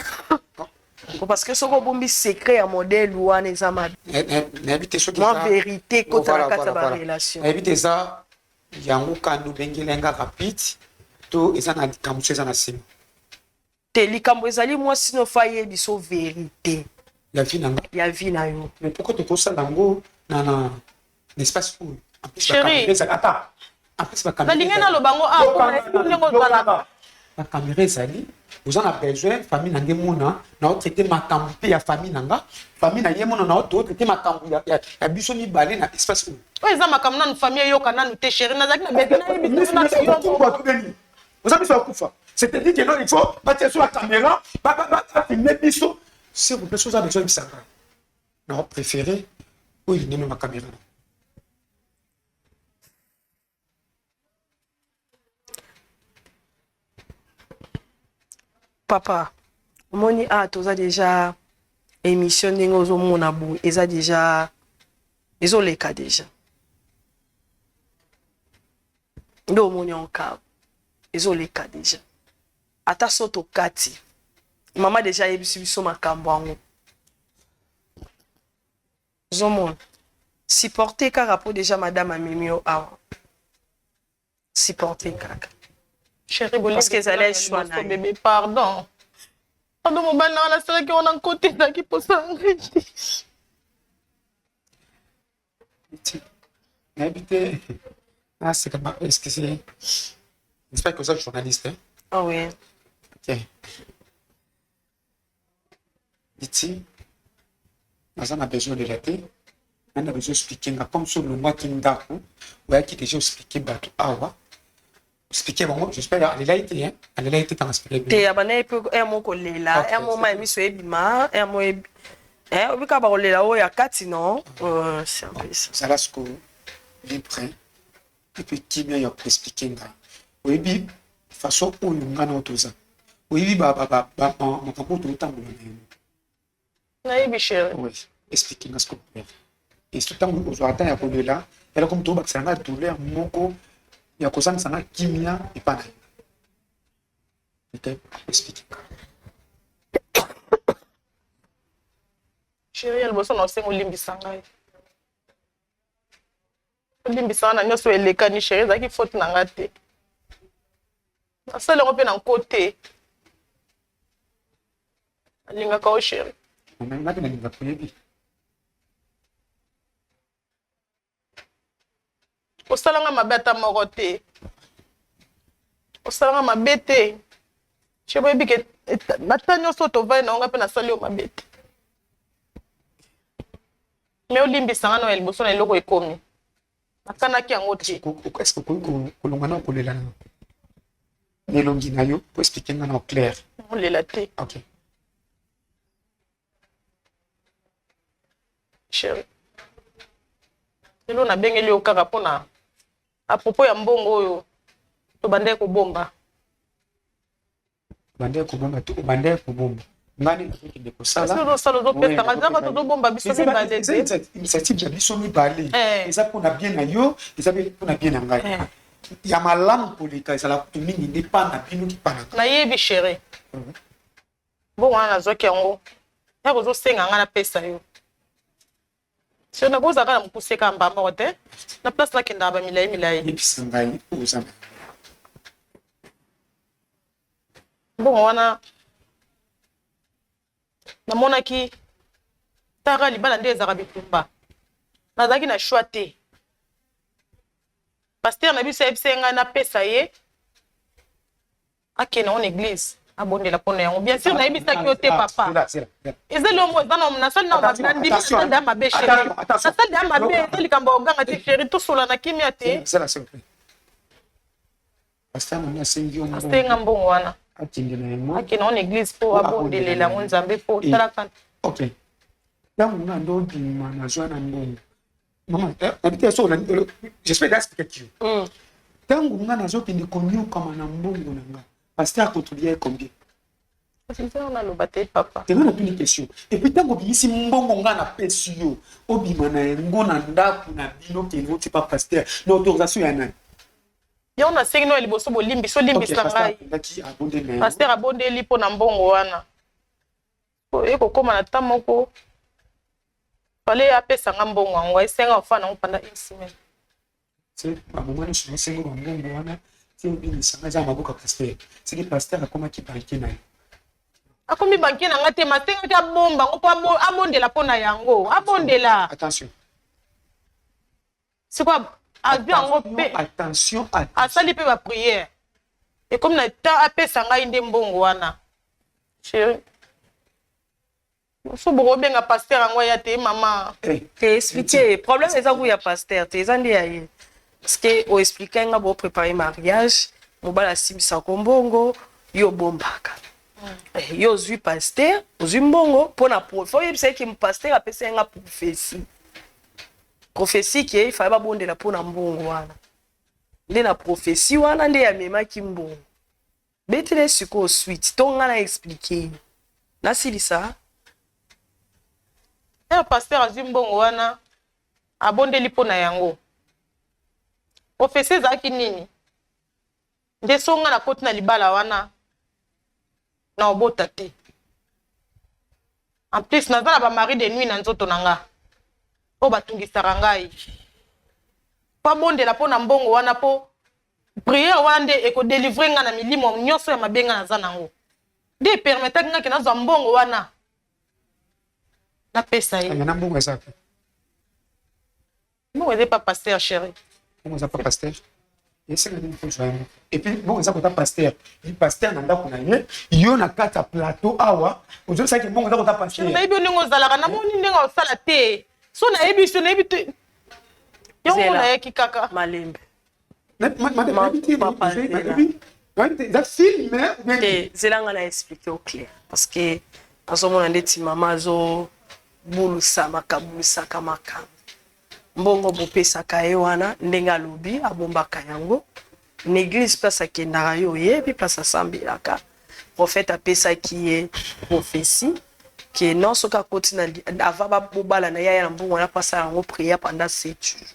parce que soko bombi secret ya modèle wana eza ma vérité kota na kata ba relation ebite eza yango kandu bengelenga rapide to eza na kamuso eza na sima te likambo ezali mwasi no faye biso vérité ya vie nanga ya vie na yo mais pourquoi tu poses ça dango na espace où en plus Chérie. attends en plus ba caméra nalingi nalobango la caméra ezali vous en avez besoin famille nanga mona na traiter makambo pe ya famille nanga famille na ye mona na traiter makambo ya biso mibale na espace où oyo eza makambo nanu famille eyoka nanu te chéri nazalaki na beti nayebi vous avez besoin de kufa c'est-à-dire que non il faut battre sur la caméra filmer biso s'il vous plaît, vous avez besoin de ça. Non, préféré, oui, il n'est même ma caméra. Papa, moni toza déjà émission n'engozo mona bou, eza déjà, ils les cas déjà. Ndo moni en cas, ils les cas déjà. Ata soto kati. Maman déjà yebisi biso makambo ango. Zomon. Supporter car rapport déjà madame Amimio awa. Supporter kaka. Chérie, parce que ça laisse choix na bébé, pardon. Pardon, mon bal na sala ki on a côté da ki posa ngiti. Habité. Ah, c'est comme est-ce que c'est j'espère que vous êtes journaliste hein? Ah oui. OK. Ici, on a besoin de l'été. On a besoin d'expliquer, comme sur le mois qui nous a qui déjà expliqué bateau awa. Expliquer bon, j'espère elle a été hein, elle a été dans l'aspect. Te abana epe emo kolela, emo ma emiso ebima, emo obika ba kolela o ya kati non, c'est un peu ça. Ça là ce que libre. Et puis qui bien y expliquer ngai. Oui bi façon oyo ngana otoza. Oui bi ba mon kapoto tambola na. Nayebi chérie. Oui, expliquez ce que vous faites. Et ce temps où vous attendez à côté là, elle a comme tout ça a douleur moko, il y a cause ça kimia et pas. OK, expliquez. Chérie, elle bosse na sengo limbisa ngai. Limbisa na nyoso elekani chérie, zaki faute na ngate. Asala ngope na côté. Alinga ka o chérie. On a une vie. Osalanga mabeta moko te. Osalanga mabete. Chebo ebike matanyo soto vai na onga pe na sali o mabete. Me olimbisa ngana el boso na eloko ekomi. Akana ki yango te. Est-ce que vous kolongana kolela na? Nelongi na yo pour expliquer ngana au clair. On lela te. OK. Chérie. Lelo na bengeli o kaka pona à propos ya mbongo oyo to bande ko bomba. Bande ko bomba to bande ko bomba. Ngani de ko sala. Solo solo do pesa ngazaka to bomba biso mi balé. Initiative ya biso mi balé. Eza pona bien na yo, eza pona bien na ngai. Ya malamu polika eza la to mingi ne pa na bino ki pana. Na yebi chérie. Bon wana zoki yango. Ya ko zo senga ngana pesa yo. Si on a besoin de me pousser comme bas morte, la place là qui n'a pas milai. Et puis c'est un gars aux amis. Bon, on a na qui tara libala des arabes tumba. Na zaki na choité. Pasteur na biso ebsenga na pesa ye. Akena en église. Abonde la pona yango. Bien sûr na yebisa ki ote papa. Eze lo mo bana na sali na mabandi na nda mabe chérie. Na sali da mabe likambo nganga te chérie to sola na kimia te. C'est là s'il vous plaît. pasteur moni asengi yo asenga mbongo wana akende na yango akende en église mpo abondelela yango nzambe mpo talaka ok ntango nga ndo obima nazwa na mbongo mama nabite so j'espère d'expliquer you ntango nga nazokende konyokama na mbongo na nga pasteur akotolia ye combien naloba te papa tenga na tuni question et puis ntango obimisi mbongo nga na pesi yo obima na yango na ndako na bino kende oti pa pasteur na autorisation ya nani yo nasengi no ya liboso bolimbisa olimbisa ngai pasteur abondeli mpo na mbongo wana ekokóma na ta moko fale apesa nga mbongo yango esenga ofana yango pendant une semaine bamoma nyonso nasengo bambongo wana ti obimisanga eza maboka pasteur seki pasteur akomaki banke na ye akomi banke na nga te masengaki abomba ngo mpo abondela mpo na yango abondela attention sikwa azwi yango mpe attention asali mpe bapriere ekomi na ta apesa ngai nde mbongo wana chéri so bokobenga pasteur yango ya te mama te expliquer problème eza kuya pasteur te eza nde ya ye parce que oexplike nga boprépare mariage mobala asimbisaka mbongo yo bombaka yo ozwi pasteur ozwi mbongo mpona fo oyebisa eke pasteur apesa ye nga prophétie ke ifale babondela mpona mbongo wana nde na prophétie wana nde yamemaki mbongo betele sikoyo suite to nga na explike nasilisa pasteur azwi mbongo wana abondeli mpo na yango prophétie ezalaki nini nde songa na koti na libala wana na obota te en plus naza na bamari de nuit na nzoto na nga oyo batungisaka ngai po abondela mpo na mbongo wana mpo priere wana nde ekodelivre nga na milimo nyonso ya mabe nga naza nango nde epermetaki ngaki nazwa mbongo wana napesa ye na mbongo eza pe mbongo eza pa pasteur chéri mbongo eza pa pasteur esenga nini kozwa yango epuis mbongo eza kota pasteur pasteur na ndako na ye yo na kati ya plateau awa ozosaki mbongo eza kota pasteur nayebi yo ndenge ozalaka namoni ndenge osala te so nayebi so nayebi te yango nayaki kaka malembe eza filme te zelanga na expliqué au clair parce que azomona ndeti mama bulusaka makambo mbongo bopesaka ye wana ndenge alobi abombaka yango na église place akendaka yo oyebi place asambelaka prophète apesaki ye prophétie ke non soki akoti ava bobala na yaya na mbongo wana mpo asala yango prière pendant 7 jours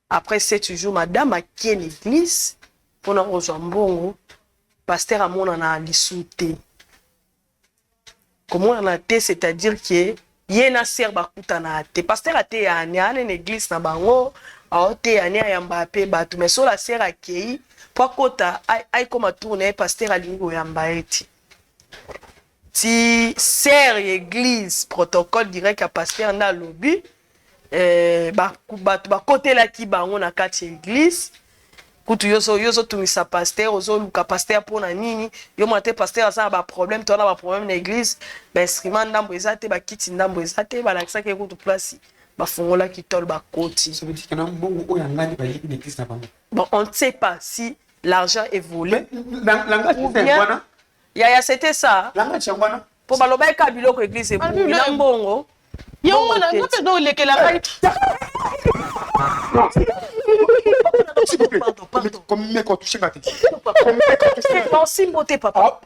après 7 jours madame akie na église mpona kozwa mbongo pasteur amonana lisu te komonana te c'est-à-dire que ye na ser bakutana te pasteur ateyani ane na église na bango aoteyani ayamba pe bato mais so la ser akei po akota aikoma tour na ye pasteur alingi koyamba ye ti ser église protocole direct ya pasteur nde alobi bato bakotelaki bango na kati ya église kutu yo ozotungisa pasteur ozoluka pasteur mpona nini yo mona te pasteur aza na baproblème to wana baproblème na église bainstrument ndambo eza te bakiti ndambo eza te balakisaki kutu place bafungolaki tol bakoti bon on ne sait pas si l'argent est volé ou bien yaya c'était ça po baloba eka biloko église ebungi na mbongo yango na nga mpe olekela ngai Simbo te papa.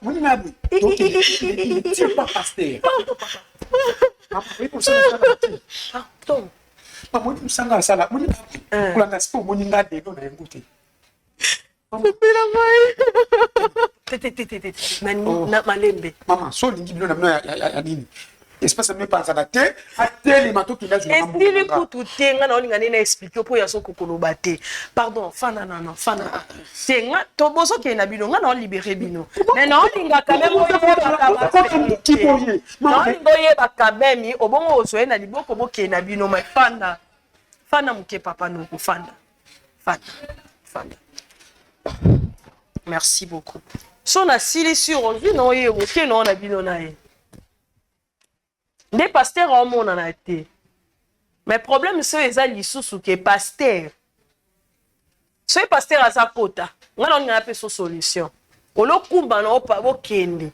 espace me panza te ateli matoki lazima mambo estili kutu tenga na olinga nene expliquer po ya soko koloba te pardon fana non fana tenga to boso ke na bino nga na libérer bino mais na olinga quand même oye bakabemi obongo osoye na liboko boke na bino mais fana muke papa no fana merci beaucoup so na sili sur aujourd'hui na oye oke no na bino na ye nde pasteur aomonana te mais problème so eza lisusu ke pasteur soki pasteur aza kota ngana on a une solution olo kumba na opa bokende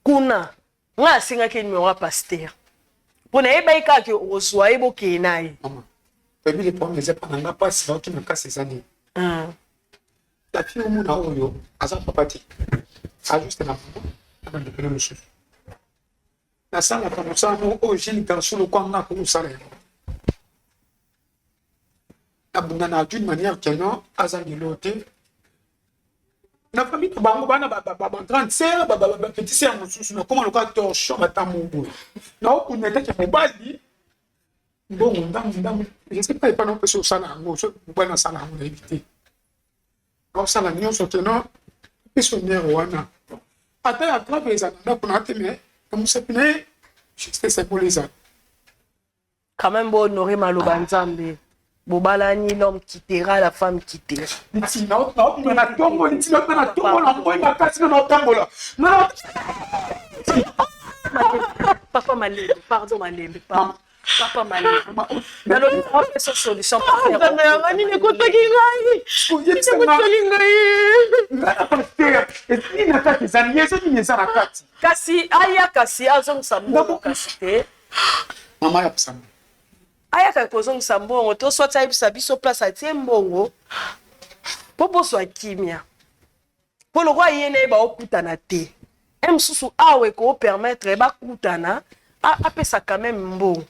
kuna nga singa ke numéro ya pasteur pona eba ikaki ozwa ebo ke naye Maman, baby les pommes les pas nanga pas si qui me casse ces années. La fille au monde oyo, azan papa ti. A juste na papa, na de pele musu. Na sala comme ça no o jeni garçon le quoi na ko sala. Abundana d'une manière que non, azan de l'autre. Na famille to bango bana ba grande sœur ba petit sœur musu na comment le cas torchon matamungu. Na o kuneta ke mobali. Bon, je ne sais pas, il n'y a pas non plus sur ça, je ne sais pas ça, on a évité. Alors, ça, la nuance, c'est que non, il faut venir au Wana. Attends, à travers les années, on a été, comme ça, c'est pour les années. quand même bon honorer maloba nzambe bobala ni l'homme quittera la femme quittera Liti, non, on a tombo, liti, on a tombo, on a tombo, on a tombo, non, papa Malembe, pardon Malembe, pardon. Papa Malembe. Dans le on fait cette solution pour faire. Kasi aya kasi azong sambo kasi te. Mama ya pesa. Aya ka kozong sambo to so tsa ibisa biso place atie mbongo. Popo so kimia. Polo kwa yene ba okutana te. Msusu awe ko permettre ba kutana apesa quand même mbongo.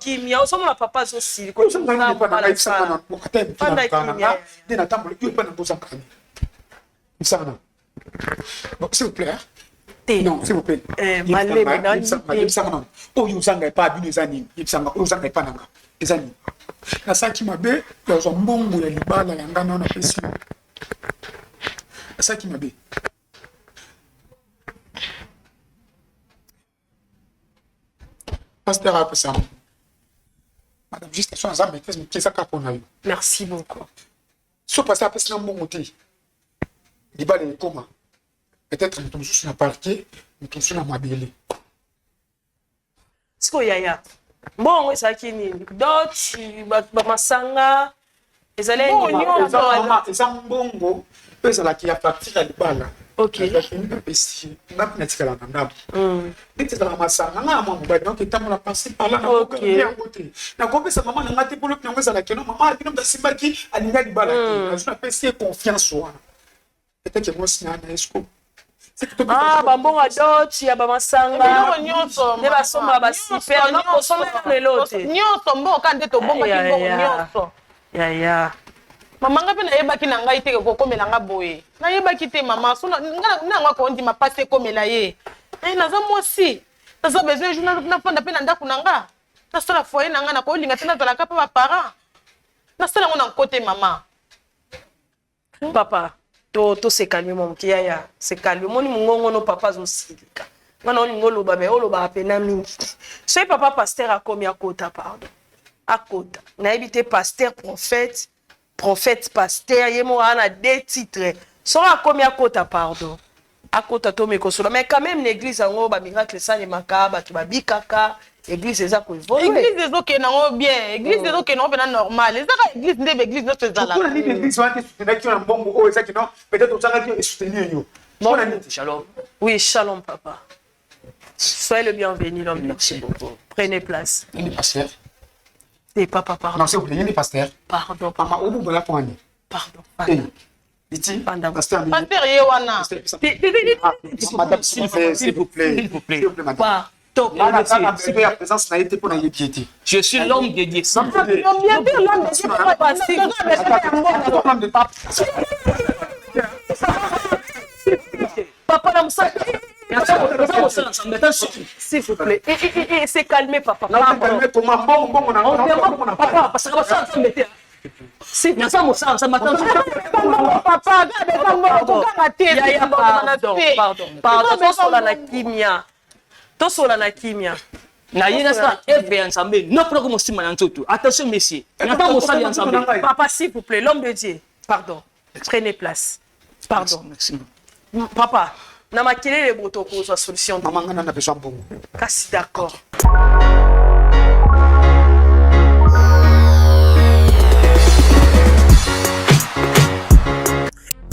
Kimia osomona papa zo sili ko s'il vous plaît. Non, s'il vous plaît. Oh, you sang pas bien les années. You sang pas nanga. Les années. La ça qui m'a bé, dans un bon ya libala ya ngana na pesi. La ça qui m'a bé. Pasteur a ça. Madame, juste sur un maîtresse, mais qu'est-ce qu'on a eu? Merci beaucoup. So pasteur a passé un bon côté. Libala est comment? Peut-être nous sommes sur un parquet, nous sommes sur un mabélé. Siko yaya. Bon, ça qui ni d'autres ba masanga ezale ni eza mbongo pe ezala ki ya pratique ya libala. OK. Pesi na pinatikala na ndabo. Ete ezala masanga na mwa mobali donc etambola passé par là na côté. Na kopesa maman na ngati polo pingo ezala keno maman kino ndasimbaki alinga libala te. Na zona pesi confiance wana. Peut-être que moi sina na esco. Bambongo adoti ya bamasanga ne basomba basiper no kosomba lelo te nyonso mboka nde tobongaki mbongo nyonso yaya mama nga mpe nayebaki na ngai te kokomela nga boye nayebaki te mama so nanga kondima pasi ekomela ye naza mwasi naza besoin jour nafanda mpe na ndako na nga nasala foye na nga nakolinga te nazalaka mpe baparent nasala yango na nkote mama papa to se calme mon ki yaya se calme moni mungongo no papa zo silika ngana oni ngolo babe oloba apena mingi so papa pasteur akomi akota pardon akota na ebité pasteur prophète pasteur yemo ana deux titres so akomi akota pardon akota to mekosola mais quand même l'église ngo ba miracle ça les makaba tu ba bikaka église eza ko évoluer église ezoke nango bien église ezoke nango pena normal ezaka église nde église nyonso ezala kuna nini église wana soutenaki na mbongo oyo ezaki non peut-être ozangaki soutenir yo Bon, shalom. oui shalom papa soyez le bienvenu l'homme. Merci beaucoup. Prenez place. Il est pasteur. C'est papa pardon. Non, s'il vous plaît, il est pasteur. Pardon Maman, au bout de la poignée. pardon. Iti, Pardon. pasteur. pasteur ye wana Madame, s'il vous plaît. S'il vous plaît. S'il vous plaît, madame. La présence n'a été pour la piété. Je suis l'homme dédié. Papa, s'il vous plaît. Et c'est calmé, papa. Papa, parce que ça, Na yena eve ensemble non pas comme simana nzoto attention messieurs n'attends mosali ensemble papa s'il vous plaît l'homme de Dieu pardon prenez place pardon merci papa na makile le boto ko solution Maman ngana na besoin bon. kasi d'accord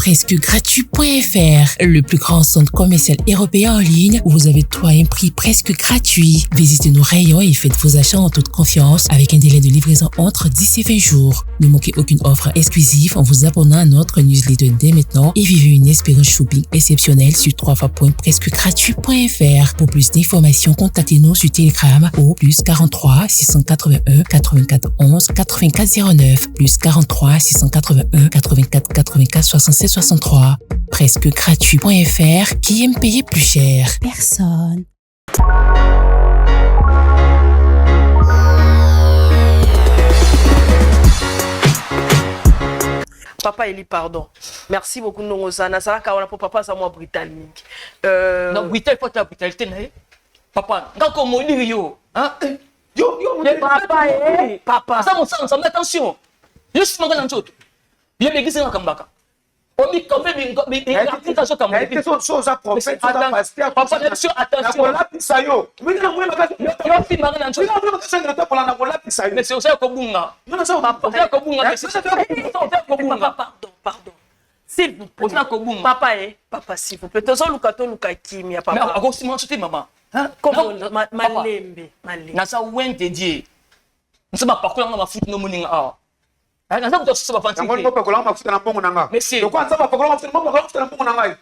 presque gratuit.fr, le plus grand centre commercial européen en ligne où vous avez tout à un prix presque gratuit. Visitez nos rayons et faites vos achats en toute confiance avec un délai de livraison entre 10 et 20 jours. Ne manquez aucune offre exclusive en vous abonnant à notre newsletter dès maintenant et vivez une expérience shopping exceptionnelle sur www.presquegratuit.fr. Pour plus d'informations, contactez-nous sur Telegram au plus 43 681 84 11 84 09 plus 43 681 84 84 67 63. Presque gratuit.fr, qui aime payer plus cher? Personne. Papa Eli, pardon. Merci beaucoup, Nongosana. Ça va pour papa, ça moi britannique. Non, Britannique, faut ta brutalité, papa, quand on m'a dit yo, hein? Yo, papa, papa. Ça, mon sang, ça met attention. Je suis magasin de autres. Je vais guider dans Kambaka. On dit quand même, il y a une attention comme ça. Quelque chose à prophète, papa, attention. Mais c'est aussi un Kobunga. Pardon. S'il vous plaît. Papa, s'il vous plaît. Tozo lukato lukakimia, papa. Mais à gauche, moi, c'était maman. Comment malembe. Nasa ouin dédié. Nous sommes pas parcours dans ma foot no morning hour. Nasa vous tous pas fantastique. Ngoni pas kola mafuta na mbongo nanga. Mais c'est donc nza pas kola mafuta na mbongo nanga.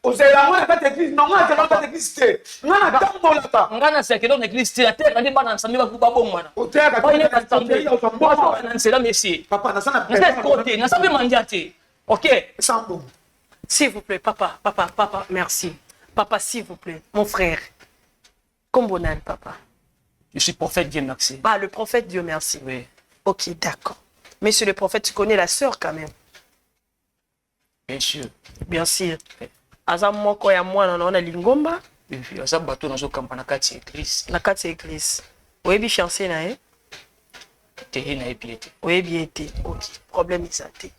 Ozela mwana kati église non ngana tellement kati église te. Ngana tambola ta. Ngana c'est que dans l'église te terre ndi bana nsami ba kuba bomwana. Otea ka papa na sana côté, na sabe mandiate. OK. Sambo. S'il vous plaît, papa, merci. Papa, s'il vous plaît, mon frère. Combonal, papa. Je suis prophète, Dieu merci. Ah, le prophète, Dieu merci. Oui. Ok, d'accord. Monsieur le prophète, tu connais la sœur quand même. Bien sûr. Bien sûr. Azam moko ya mwana na lingomba. Oui, azam bato na zo kampana kati église. La kati église. Oyebi chancer na e? Te na epiete. Oyebi été. Ok, problème isate.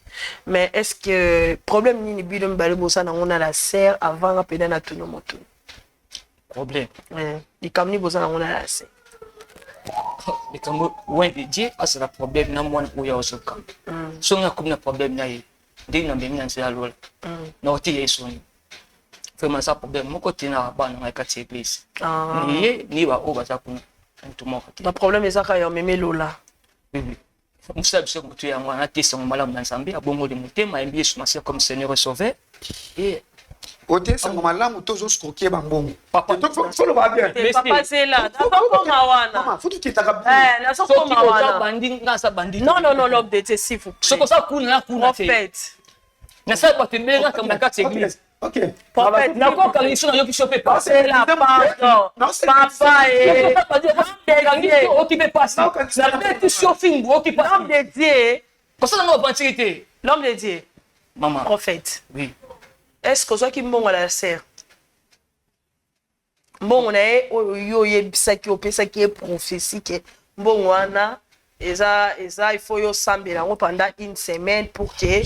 Mais est-ce que problème ni bidon bale bossa na ngona la sœur avant apena na tuno moto? Problème. Di kamni bossa na ngona la sœur. Les Cambodgiens, ouais, Dieu a ce problème, n'a moins où il y a aussi quand. Si on a comme un problème là, dès qu'on a bien mis en loi, non, tu es son. Vraiment ça problème. Mon côté n'a pas dans la quartier église. Ni va au bazar pour tout le monde. Le problème est ça quand il y a même Lola. Oui. Nous savons que tu es en train de se malade dans Zambie, à bon mot de monter, mais bien sûr, comme Seigneur et Sauveur. Et Ote sango malamu tozo skokie bambongo. Papa, faut le voir bien. Papa c'est là. D'accord mawana. Maman, faut tu t'as la soko mawana. banding ngasa banding. Non, l'homme d'été s'il vous plaît. Ce que ça coule là, coule fait. Na ça pas te mettre comme la carte église. OK. Prophète, na quoi quand ils sont yo qui choper pas. c'est là, pardon. Papa et occupé pas ça. La bête shopping occupé pas. L'homme de Dieu. Comme ça dans opportunité. L'homme de Dieu. Maman. Prophète. Oui. Est-ce que ça qui mbongo la sœur? Mbongo na yo yebisaki opesaki e prophétie que mbongo wana eza il faut yo sambela pendant une semaine pour que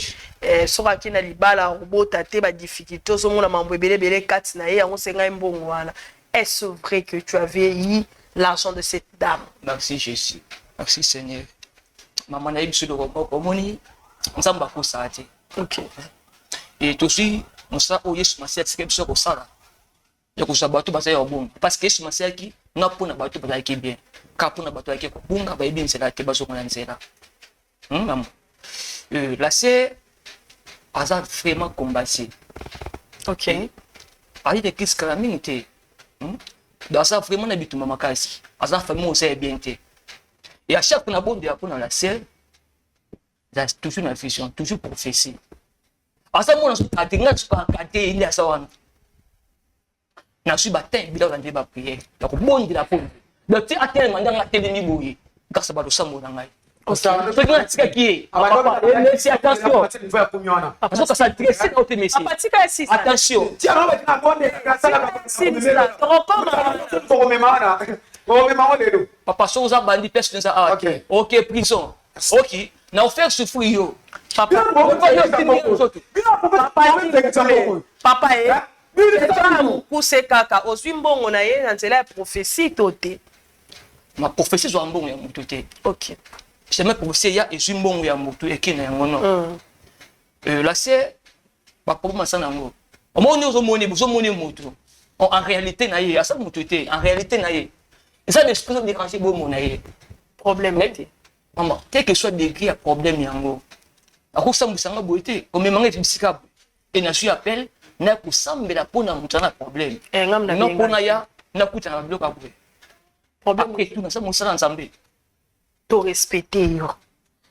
soka ki na libala robota te ba difficulté so mona mambo ebele kati na ye yango senga mbongo wana. Est-ce vrai que tu avais eu l'argent de cette dame? Merci Jésus. Merci Seigneur. Maman na biso do ko moni nzamba ko saati. OK. Et aussi Musa o Yesu Masia tsike biso ko sala. Ya ko sabatu basa ya obunga parce que Yesu Masia ki na pona batu ba ki bien. Ka pona batu ki ko bunga ba ibin sela ke baso kona nzela. Maman. La sœur a vraiment combattu. OK. Ali de Christ calamité. Dans ça vraiment na bitu mama kasi. Asa famille aussi bien té. Et à chaque fois bonde ya pona la sœur, il y a toujours une vision, toujours prophétie. Asa mona atinga tsupa kate ile asawana. Na su batin bila bande ba prière. La ko bondi la pombe. Donc tu attends mandanga telemi boye. Grâce ba do sambo na ngai. Papa, attention. Papa, soza bandi personne ça. OK, prison. OK. Na offert souffrir yo. Papa, kuse kaka ozwi mbongo na ye na nzela ya prophétie tote. Ma prophétie zo mbongo ya mutu te. OK. C'est ma prophétie ya ezwi mbongo ya mutu ekina yango no. la sœur problème ça nango omoni ozomoni moto en réalité na ye asa moto te en réalité na ye ça l'esprit de déranger bon na ye problème était maman quel que soit degré à problème yango akosambusanga boye te omemanga bisika et na suis appel na kosambela pona mutana problème ngam na non pona ya na kuta na bloka boye problème après tout na ça mosala nzambe to respecter yo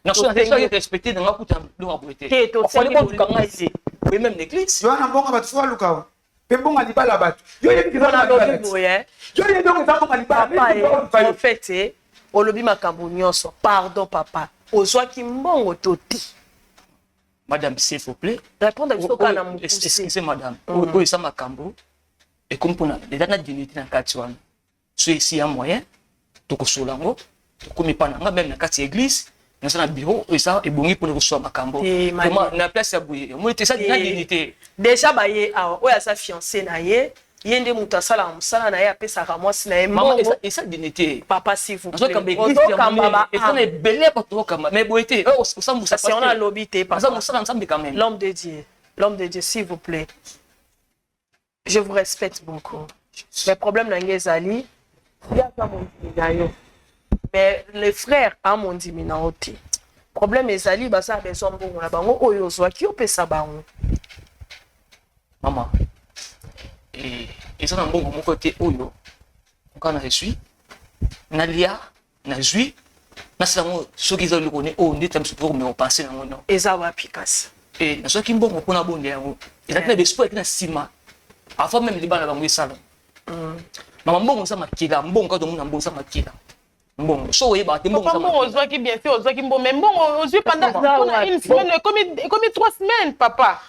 na so na respecter na kuta bloka boye te to fallait ko kanga ici oui même l'église yo na mbonga batu fwa luka pe mbonga libala batu yo yebi na lobi boye yo yebi donc ça mbonga libala en fait olobi makambo nyonso pardon papa ozwaki mbongo toti madame s'il vous plaît répondre à biso kana mu excusez madame oyo esa makambo et comme pona déjà na dignité na kati wana so ici un moyen tokosola ngo tokomi pa nanga même na kati église na sana bureau esa ebongi pona kosola makambo comment na place ya boye moi te ça na dignité déjà baye awa oya sa fiancé na ye yende mutu asala musala na ye apesaka mwasi na ye maman esa dignité papa s'il vous plaît ozokamba esa na ebele bato okamba mais boye te osambusa si on a lobby te papa musala nzambe quand même l'homme de Dieu s'il vous plaît je vous respecte beaucoup mais problème na ngezali il y a pas mon diminution mais les frères a mon diminution te problème ezali basa besoin mbongo na bango oyo ozwaki opesa bango maman et ça na mbongo moko te oyo okana reçu na lia na zui na sango soki za lokone o ndeta msupo me openser na ngono eza wapi kasi et na soki mbongo pona bonde yango eza na bespo na sima avant même libana bango esala mama mbongo sa makila mbongo ka domuna mbongo sa makila mbongo so yeba te mbongo sa mbongo ozwaki bien sûr ozwaki mbongo mais mbongo ozwi pendant une semaine comme 3 semaines papa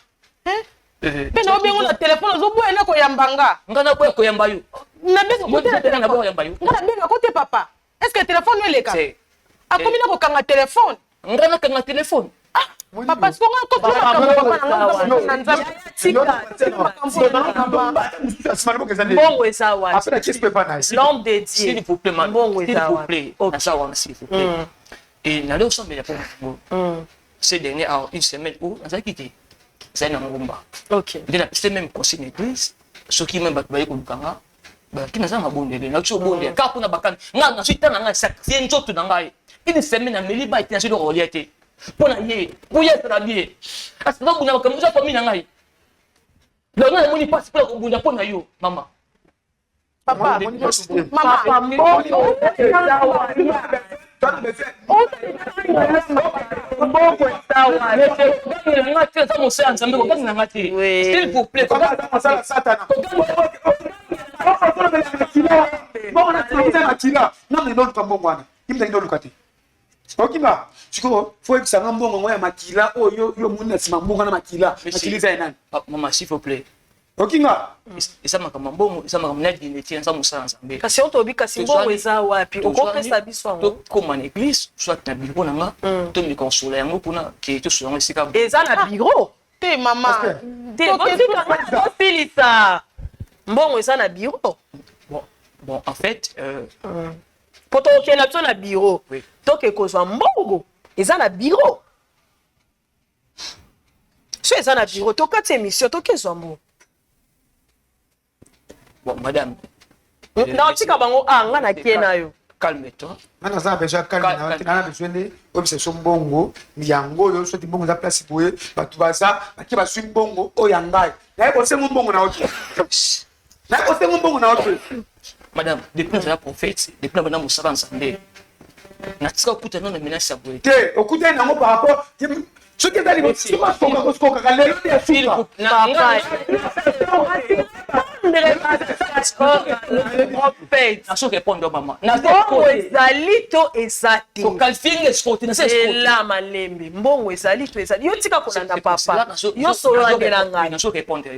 hein pe na obengo na téléphone ozoboya na koyambanga ngana boya koyamba yo na benga kote na téléphone na boya yamba yo ngana benga kote papa est-ce que téléphone eleka akomi na kokanga téléphone ngana kanga téléphone papa siko nga kote na nzambe mbongo eza wapi l'homme de Dieu s'il vous plaît mbongo eza wapi na sawa s'il vous plaît et na leo sombe ya pour ces dernières une semaine où on a quitté c'est na ngomba ok c'est même conseil d'église ce qui même bato bayiko lukanga ba kina za mabondele na tso bonde ka kuna bakana nga na suite na nga sacrifier nzoto na ngai une semaine na meli ba itina sur reliété pona ye pour y être bien parce que donc na comme ça famille na ngai là na moni passe pour kubunda pona yo mama papa s'il vous plaît okima siko fo ebisanga mbongo ngo ya makila oyo yo muni na sima mbongo na makila makiliza enani mama s'il vous plaît okinga esa makambo mbongo esa makambo na dignité nza musala nzambe kasi on tobi kasi mbongo eza wapi okopesa biso to comme en église soit na bureau nanga to mi consola yango kuna ke to so yango sika eza na bureau te mama te osilisa mbongo eza na bureau bon en fait po tokenda biso na bureau toke kozwa mbongo eza na bureau so eza na bureau tokati émission tokezwa mbongo bon madame na tika bango nga na kie na yo calme-toi mana za besoin calme na besoin de obsession mbongo yango yo so ti mbongo za place boye batu baza baki baswi mbongo o yangai na ko sengo mbongo na oto na ko sengo mbongo na oto madame depuis la prophète depuis la madame musala nzambe na tika kuta non na menace ya boye te okuta na ngo par rapport ce qui est allé sima soka ka lelo ya suka naso répondre mama mbongo ezali to eza te qualifier escroquer na c'est ela malembe mbongo ezali to ezali yo tika kolanda papa yo solandela ngai naso répondre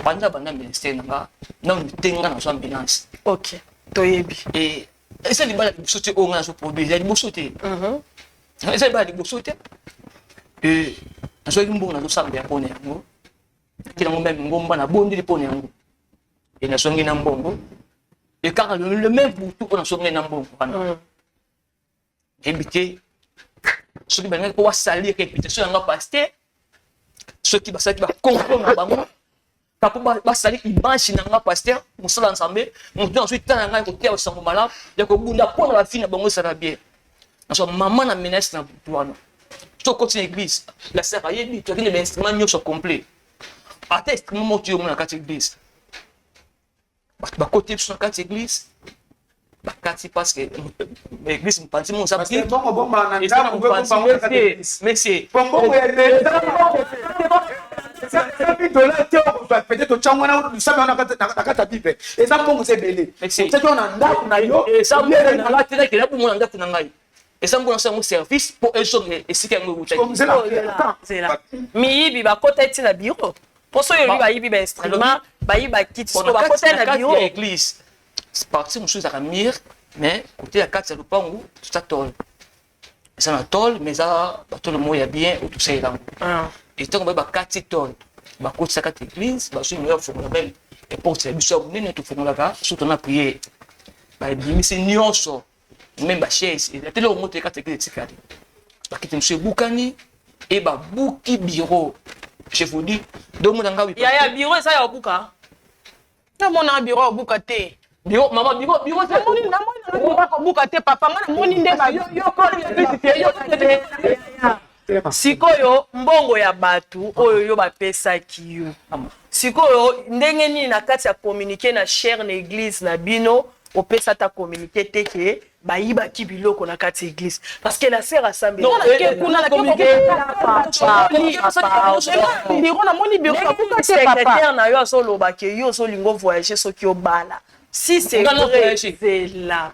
banda ministère nanga na mitenga na so ambulance ok toyebi et esa libala liboso te oyo nga naso produire ya liboso te esa libala liboso te nasoki mbongo nazosambela mpona yango kilango meme ngomba nabondeli mpona yango e nasongi na mbongo e kaka le même butu oyo nasongi na mbongo wana yebi te ceux qui vont pouvoir salir réputation dans pasteur, ceux qui vont comprendre na bango, pas pour salir image na pasteur, mon seul ensemble, mon Dieu ensuite tant na côté au sango malade, il y a que bunda pour la fin na bango ça va bien. Donc maman na menace na tuano. Tu continues l'église, la sœur a dit tu as les instruments mieux sont complets. Ate instrument tu au na quatre église. Ba côté sur la quatre église. Bakati parce que l'église me pense mon ça parce que bon na mais c'est peut-être au changement na ça na kata bible et ça bon c'est belé c'est on a ndako na yo et ça on a tena que là pour mon ndako na ngai et ça on a un service pour eux sont et c'est quand vous c'est là miyibi ba kota ti na bureau pour ça yo ba yibi ba instrument ba yiba kit so ba kota na bureau l'église c'est parti monsieur à mire mais côté la carte c'est le pan où tout ça tol ça na tol mais ça tout le monde est bien ou tout ça est là et tant que ba carte tol ba côté ça carte église ba sur meilleur faut belle et pour c'est bishop nene tout faut là surtout na prier ba dimi c'est nyonso même ba chaise et tellement monter carte église tikali ba kiti monsieur Boukani et ba Bouki bureau je vous dis do mo nga wi ya bureau ça ya buka na mona bureau buka te bureau maman bureau c'est moni na buka te papa ngana moni nde ba yo sikoyo mbongo ya batu oyo yo bapesaki yo sikoyo ndenge nini na kati ya communiquer na chère na église na bino opesa ta communiquer teke bayibaki biloko na kati ya église parce que la sœur assemblée non kuna na communiquer biro na moni biro na buka te papa secrétaire na yo azoloba ke yo ozolingo voyager soki obala si c'est vrai c'est là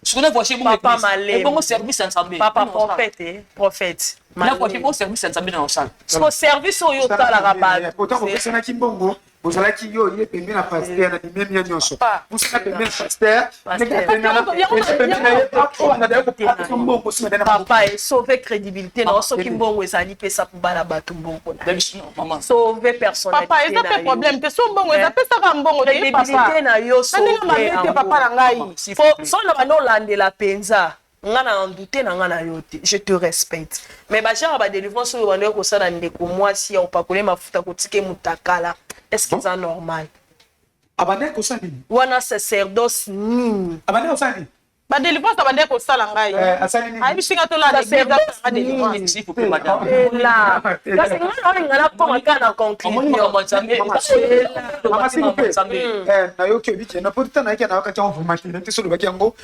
je connais voyager pour papa malé bon service ensemble papa prophète na voyager pour service ensemble dans salle so service oyo talaka bato pourtant on fait na kimbongo bozalaki yo ye pembe na pasteur na bimemi ya nyonso musala pembe na pasteur papa et sauver crédibilité na soki mbongo ezali pesa pour bala bato mbongo maman sauver personnalité papa eza pe problème te so mbongo eza pesaka mbongo te crédibilité na yo sauver papa na ngai so na bano landela penza nga na ndute na nga na yo te je te respecte mais bajara ba délivrance oyo bando kosala ndeko mwasi ya opakole mafuta kotike mutakala est-ce que c'est normal abandé kosala nini wana sacerdoce nini abandé kosala nini ba délivrance abandé kosala ngai asali nini ayi bisinga to la l'église ba délivrance il faut que madame là kasi nga na koma kana conclusion mama s'il na yo ke biki na potita na yake na wakati on vumaki na teso lobaki yango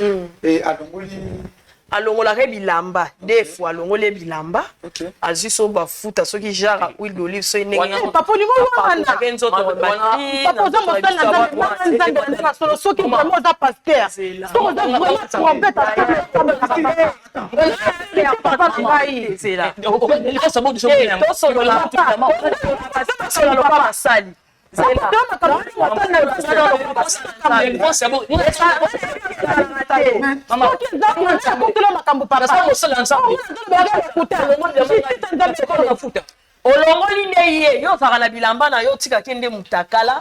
alongoli alongolaka bilamba des fois alongoli bilamba azwi so bafuta soki genre huile d'olive so ndenge papa olingo wana nzoto papa oza mosala na nzambe na solo soki vraiment oza pasteur soki oza vraiment trompette papa na ngai tosolola papa basali olongoli nde ye yo ozaka na bilamba na yo otikaki nde mutakala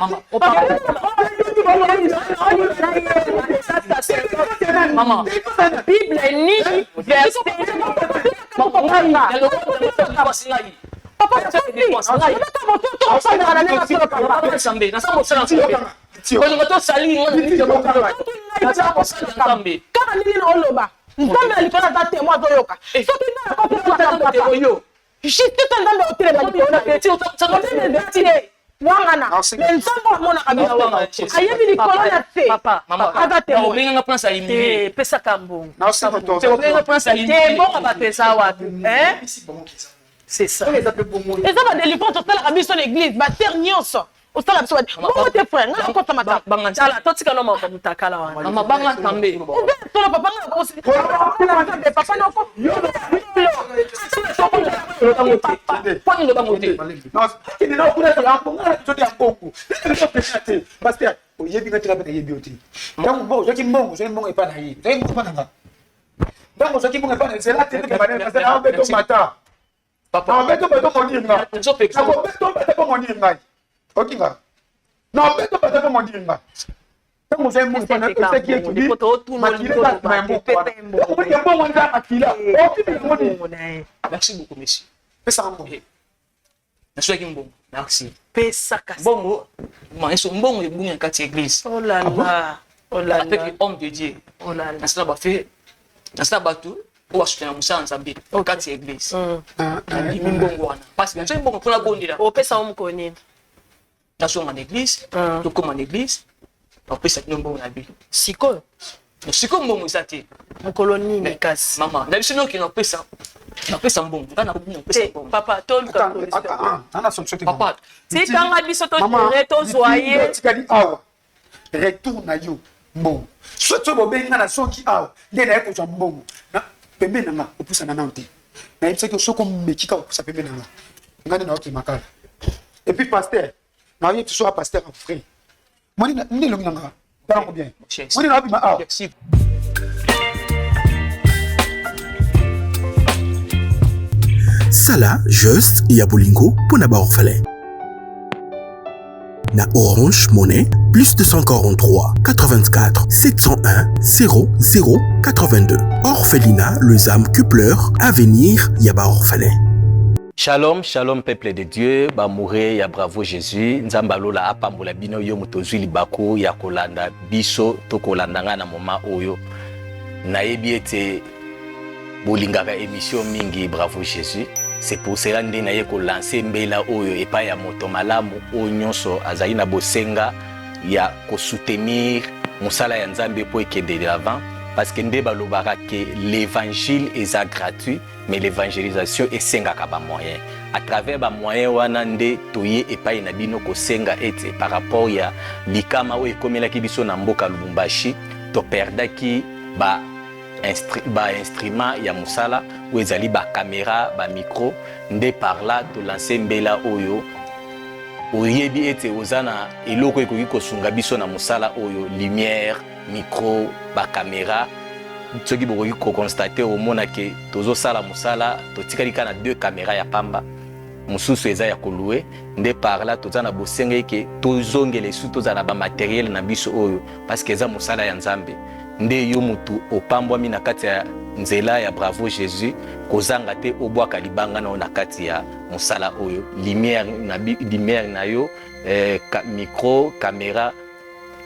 bible nini kaka nini na oloba nzambe ya likolo aza témoin azoyoka soki naakoyo juste ta nzambe otelema wangana nzambe amonaka biso ayebi likolo na te aza témoin pesaka mbongo mbongo bato eza wapi c'est ça eza badélivrance osalaka biso na église batere nyonso osala biso bongo te frère nga nakota matala totika no mamba mutakala wana mabanga tambe solo papa nga papa noko oyebi nga tika mpe nayebi yo te ntango soki mbongo epa na ye soki mbongo epa na nga ntango soki mbongo epa na ye zela te aobeto mata aobeto beto moninga akobeto bete po moninga okinga na obeto bete po moninga ntango soki mbongo epa na eseki etubi makila mbongo nza makila okimi yango Merci beaucoup, monsieur. pesa mbongo. Nasoki mbongo. Merci. Pesa kasi. Mbongo, maïso mbongo ebungi na kati église. Oh là là. Oh là Avec là. les hommes de Dieu. Oh là là. Nasala ba fait. Nasala ba tout. Ou asutena musala nzambe. Au kati église. Ndimi mbongo wana. Parce que nso mbongo pona bondela. Opesa omko nini? Nasoma na église, tokoma na église. Opesa kino mbongo na bino. Sikoyo. Siko mbongo eza te. Mokolo nini kasi? Mama, na biso noki na pesa. Na pesa mbongo. Ngana ko bino pesa Te, mbongo. papa, toluka Ana solution te. Papa, tikanga biso to Maman, dire to zoye. tikali awa. Retour na yo mbongo. Soto bobenga na soki awa. Nde na yeko jwa mbongo. Na pembe na nga opusa na nante. Na yebisa ke soko mekika opusa pembe na nga. Ngane na oki makala. Et puis pasteur, na yebisa so pasteur en frère. Moni na ndi longi na nga. Tala bien. Moni na obi ma awa. merci. Sala juste ya bolingo pona ba orphelin. Na Orange Monnaie plus 243 84 701 00 82. Orphelinat Les âmes que pleurent, avenir yaba orphelin. Shalom, shalom peuple de Dieu, bamoure ya bravo Jésus, nzamba lola apambola bino yo mutozwi libako ya kolanda biso to kolanda nga na moma oyo. Nayebi ete bolingaka émission mingi bravo Jésus. C'est pour cela que nous avons lancé mbela oyo epa ya moto malamu oyo nyonso azali na bosenga ya ko soutenir musala ya Nzambe po ekende de l'avant parce que nde balobaka que l'évangile est gratuit mais l'évangélisation esengaka ba moyen à travers ba moyen wana nde toye epai na bino ko senga ete par rapport ya likama oyo ekomelaki biso na mboka Lubumbashi to perdaki ba instrument ya musala ou ezali ba caméra ba micro nde par là to lancer mbela oyo oyebi ete ozana eloko ekoki kosunga biso na musala oyo lumière micro ba caméra soki bokoki ko constater omona ke tozo sala musala totikali kana 2 caméra ya pamba mususu eza ya kolue nde par là tozana bosenge ke tozongele su tozana ba matériel na biso oyo parce que eza musala ya Nzambe nde yo mutu opambwami na kati ya nzela ya bravo Jésus kozanga te obwaka libanga na kati ya musala oyo lumière na yo micro caméra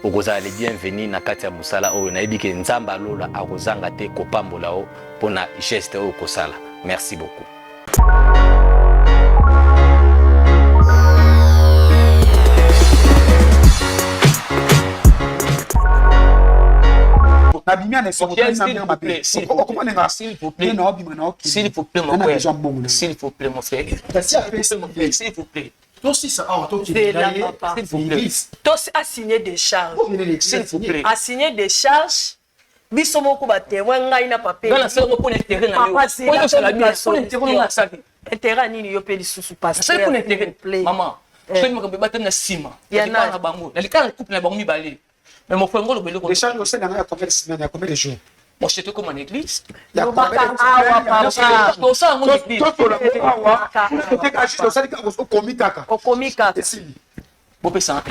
okozala le bienvenu na kati ya musala oyo nayebi ke Nzamba lola akozanga te kopambola o pona geste oyo kosala. Merci beaucoup. S'il vous plaît, s'il vous plaît, mon frère, s'il vous plaît, mon frère, s'il vous plaît. S'il vous plaît. Tous a signé des charges. S'il vous plaît. A signé des charges. Biso moko ba témoin ngai na papier. Dans la salle pour intérêt na yo. Intérêt nini yo pe lisusu pasteur. C'est pour intérêt. Maman, je me rappelle battre na sima. Ya na bango. Na likana couple na bango mibale. Mais mon frère ngolo beloko. Les charges au sein na ya combien de semaines, combien de jours? Moi j'étais comme en église. Ya combien de jours? Pour ça en église. Au komika. Bo pesa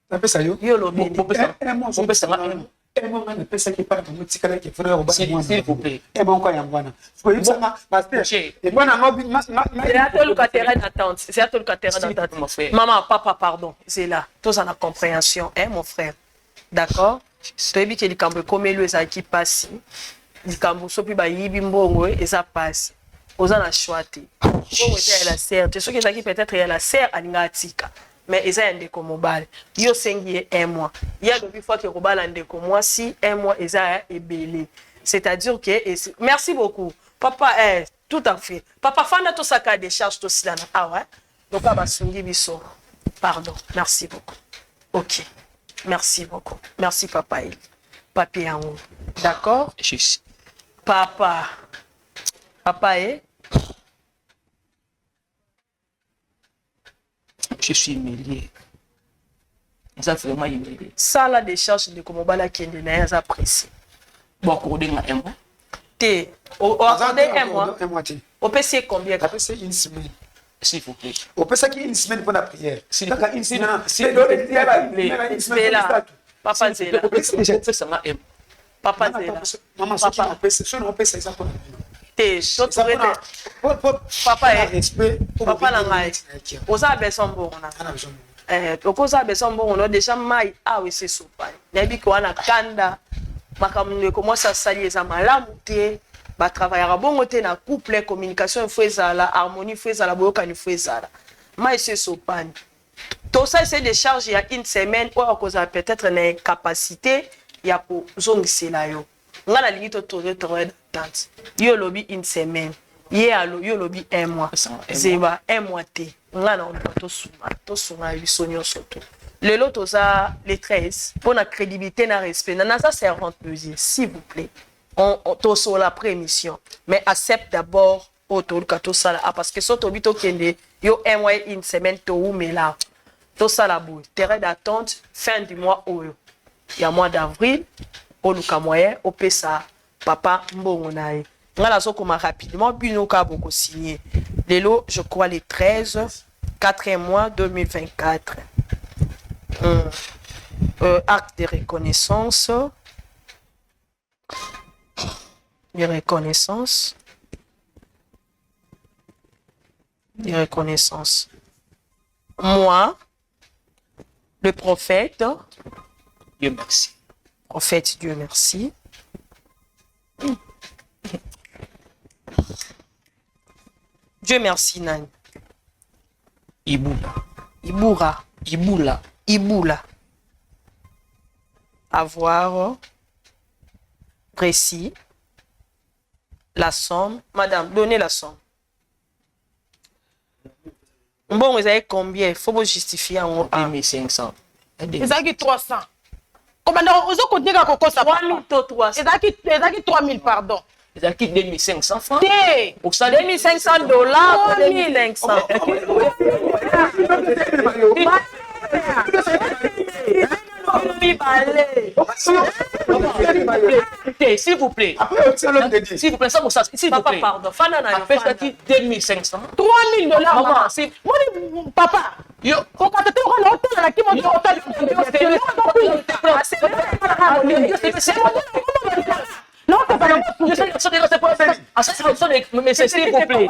Na pesa yo. Yo lo bini. Bo pesa. Bo pesa s'il vous plaît. C'est à le maman, papa, pardon. C'est là. Tous en la compréhension, hein, mon frère. D'accord? Tu as dit que les cambo comme les qui passent. Les cambo sopi ba yibi mbongo et ça passe. Aux en a choisi. Bon, c'est la serre. Tu sais que qui peut-être la serre à l'ingatika. Mais ils ont un déco mobile. Yo sengi 1 mois. Il y a depuis fois que Robal un déco mois si 1 mois ils ont ébélé. C'est-à-dire que merci beaucoup. Papa tout à fait. Papa fanda to saka des charges to silana. Ah ouais. Donc aba sungi biso. Pardon. Merci beaucoup. OK. Merci beaucoup. Merci papa. Papier en haut. D'accord? Papa. Papa je suis humilié. Ça vraiment humilié. Ça la décharge de comme bala qui est na za apprécié. Bon accordé un mois. T au accordé 1 mois. 1 mois. Au PC combien? Au PC 1 semaine. S'il vous plaît. Au PC qui 1 semaine pour la prière. S'il Donc 1 semaine. C'est là. Papa c'est là. Papa c'est là. Maman, ce qu'on appelle ça pour Te, papa papa na ngai. Oza besoin bon na. Okoza besoin bon no déjà mai awe se sopa. Nabi ko wana kanda makamune ko mosa sali eza malamu te. Ba travaillera bongo te na couple communication faut ezala harmonie faut ezala boyokani faut ezala. Mai se sopa. Tout ça c'est des charges il y a une semaine ou à peut-être une capacité il y a pour zongisela yo. Nga na lingi to travail d'attente. Yo lobby une semaine. Yo lobby un mois. Zeba un mois te. Nga na to suma bisonyo soto. Le lot toza les 13 pour la crédibilité na respect. Na ça c'est rendre plaisir s'il vous plaît. On sur la prémission mais accepte d'abord autour de ça parce que soto bito kende yo un mois une semaine to ou mais là tout ça la boue. Terrain d'attente fin du mois oyo. Il y a mois d'avril au luka moyen au pesa papa mbongo nae. Ngala so koma rapidement bino ka boko signé. Lelo je crois les 13 4e mois 2024. Acte de reconnaissance. De reconnaissance. De reconnaissance. Moi, le prophète, Dieu merci. Prophète, Dieu merci. Dieu merci, Nani. Iboula. Avoir précis la somme. Madame, donnez la somme. Bon, vous avez combien? Il faut vous justifier en 1500. Ezaki 300. Commandant, vous avez continué à coco ça. 3000 to 300. Ezaki 3000, pardon. Ezaki 2500 francs. Té. Pour ça, $2500 2500. S'il vous plaît. S'il vous plaît, ça vous ça. S'il vous plaît. Pardon. Après, ça qui 2500. $3000. Maman, c'est. Papa. Yo. Quand tu es en hôtel, là, qui m'a dit hôtel. Non, c'est pas je sais que c'est pas fait. Ah, ça, mais c'est s'il vous plaît.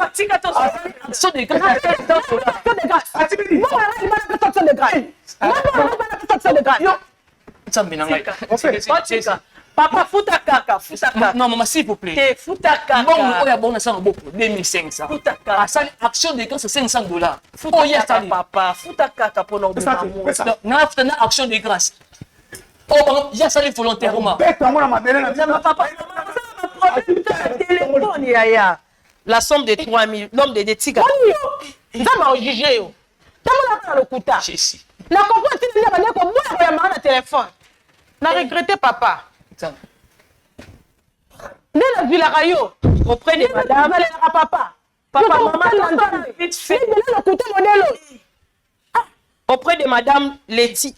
Ça, des grâces. Papa, futa kaka. Non, maman, s'il vous plaît. Te futa kaka. Bon, on a bon, ça beaucoup. 2500. Futa kaka. Ah, ça, action de grâce, c'est $500. Futa kaka, papa. Futa kaka pour nous. Non, action de grâce. Oh, il y a ça volontairement. Téléphone, yaya. La somme de 3000, l'homme de Tika. Ils ont jugé. Le kuta. La comprendre si vous avez comme moi le téléphone. N'a regretté papa. Né la ville à Rayo. Auprès de madame. Papa. Papa, maman, vite fait. Le kuta modèle. Auprès de madame Liti.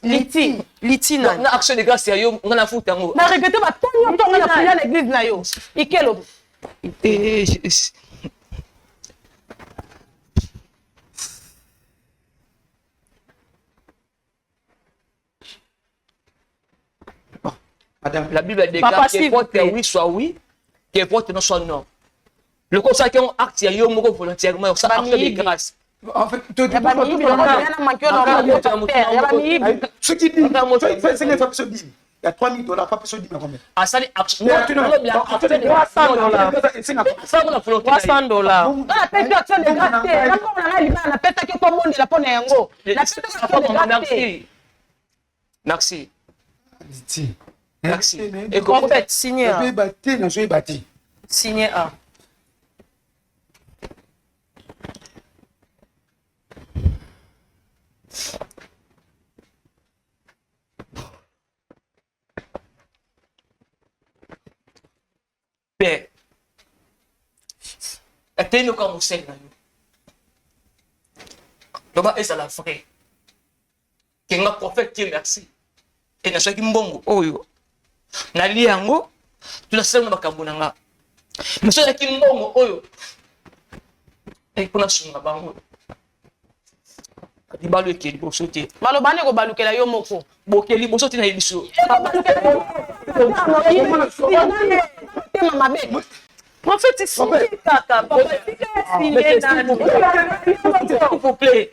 Non, action de grâce, on a foutu. N'a regretté pas tant on a prié à l'église na yo. Ikelo. Madame, la Bible déclare que porte oui soit oui, que porte non soit non. Le conseil qui ont acte yo moko volontairement, ça acte de grâce. en fait, Ce qui dit, il y a $3000, pas plus de combien? Ah, ça les actions. $300. Merci. Merci. Et comment fait signer? Signer A. Père, et nous comme c'est là. Doba est à la vraie. Qu'un prophète Dieu merci. Et na soki mbongo oyo. Na liango tu la sema makambo nanga. Mais soki ki mbongo oyo. Et pour na sunga bango. Di balu ke liboso te. Malobane ko balukela yo moko. Boke liboso te na libiso. Mama be. Prophète, signé, kaka. Papa, signé, nani. S'il vous plaît.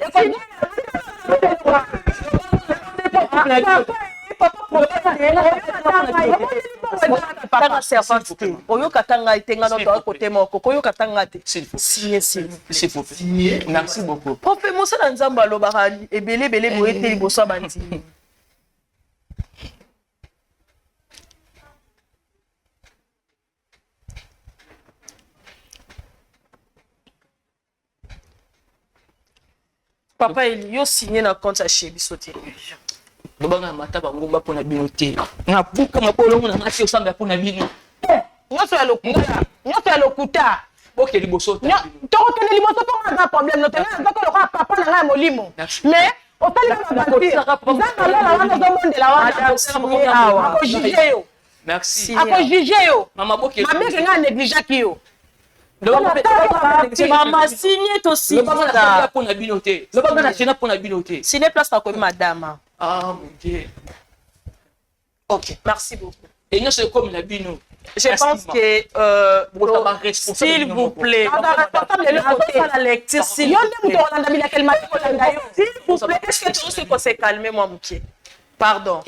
Tanga servante te. Oyoka tanga itenga no to côté moko. Koyoka tanga te. S'il vous plaît. Signé, signé. S'il vous plaît. Merci beaucoup. Prophète Moussa Nzamba lobaka ebele bele boye te liboso bandi. Papa Eli, yo signé na compte à chez Bisoté. Lobanga mata bangomba pona bino te. Na buka mabolongo na ngati osamba pona bino. Nyonso ya lokuta. Nyonso ya lokuta. Ok, liboso. Tokokende liboso tokoza problème no tenga nzoko lokola papa na ngai molimo. mais otali na bati nzanga lola wana ozomondela wana akojuge yo. Merci. Akojuge yo. Mama boke. Mameke ngai negligaki yo. Maman signé to signé. Lobanga pona bino te. Lobanga na chena pona bino te. Signé place na komi madame. Ah mon Dieu. Ok, merci beaucoup. Et nous sommes comme la bino. Je pense que s'il vous plaît, la lecture, s'il vous plaît, est-ce que tout ce qu'on s'est calmé, moi, Moukié? Pardon.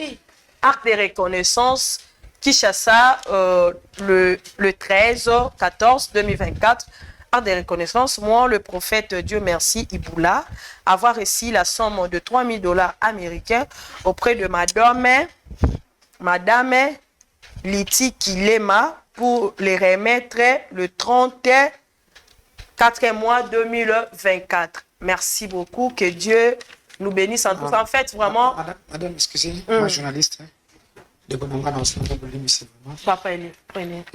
Acte de reconnaissance, Kinshasa, le 13-14-2024. Acte de reconnaissance, moi, le prophète Dieu merci, Iboula, avoir reçu la somme de $3000 américains auprès de Madame Liti Kilema pour les remettre le 34 mois 2024. Merci beaucoup. Que Dieu nous bénisse en tous. En fait, vraiment... Madame, excusez, moi, journaliste. De Bonanga, dans ce moment, c'est vraiment... Papa, prenez.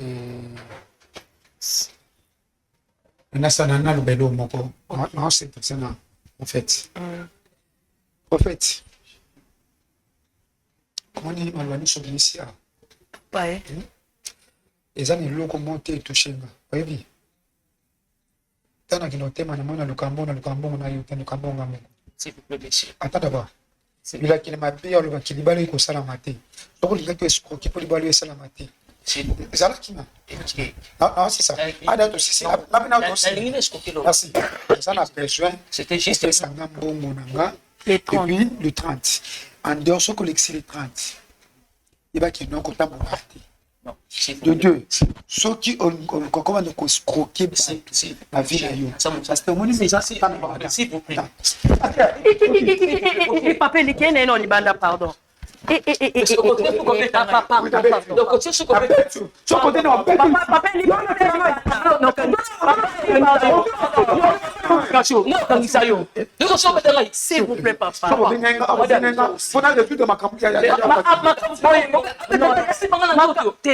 Nasanana, le bélo, moko. Non, c'est ça, en fait. Prophète. Comment on dit, Malwani, sur l'initial? Ouais. Les années loko monté et touché. Vous voyez? Tana qui noté, madame, le cambon, on a eu le cambon. S'il vous plaît, monsieur. Attends d'abord. Il a qu'il m'a bien le qui libère le salamate. Donc, il a que escroquer pour libérer le salamate. C'est ça qui m'a. Non, c'est ça. Ah, d'accord, c'est ça. Merci. Ça n'a besoin. C'était juste ça. Et puis, le 30. En dehors, ce collectif le 30. Il va qu'il n'y ait pas de deux. Ceux qui ont comment nous escroquer la vie. Parce que mon déjà c'est pas s'il vous plaît. Papa, il y a un banda, pardon. S'il vous plaît, papa.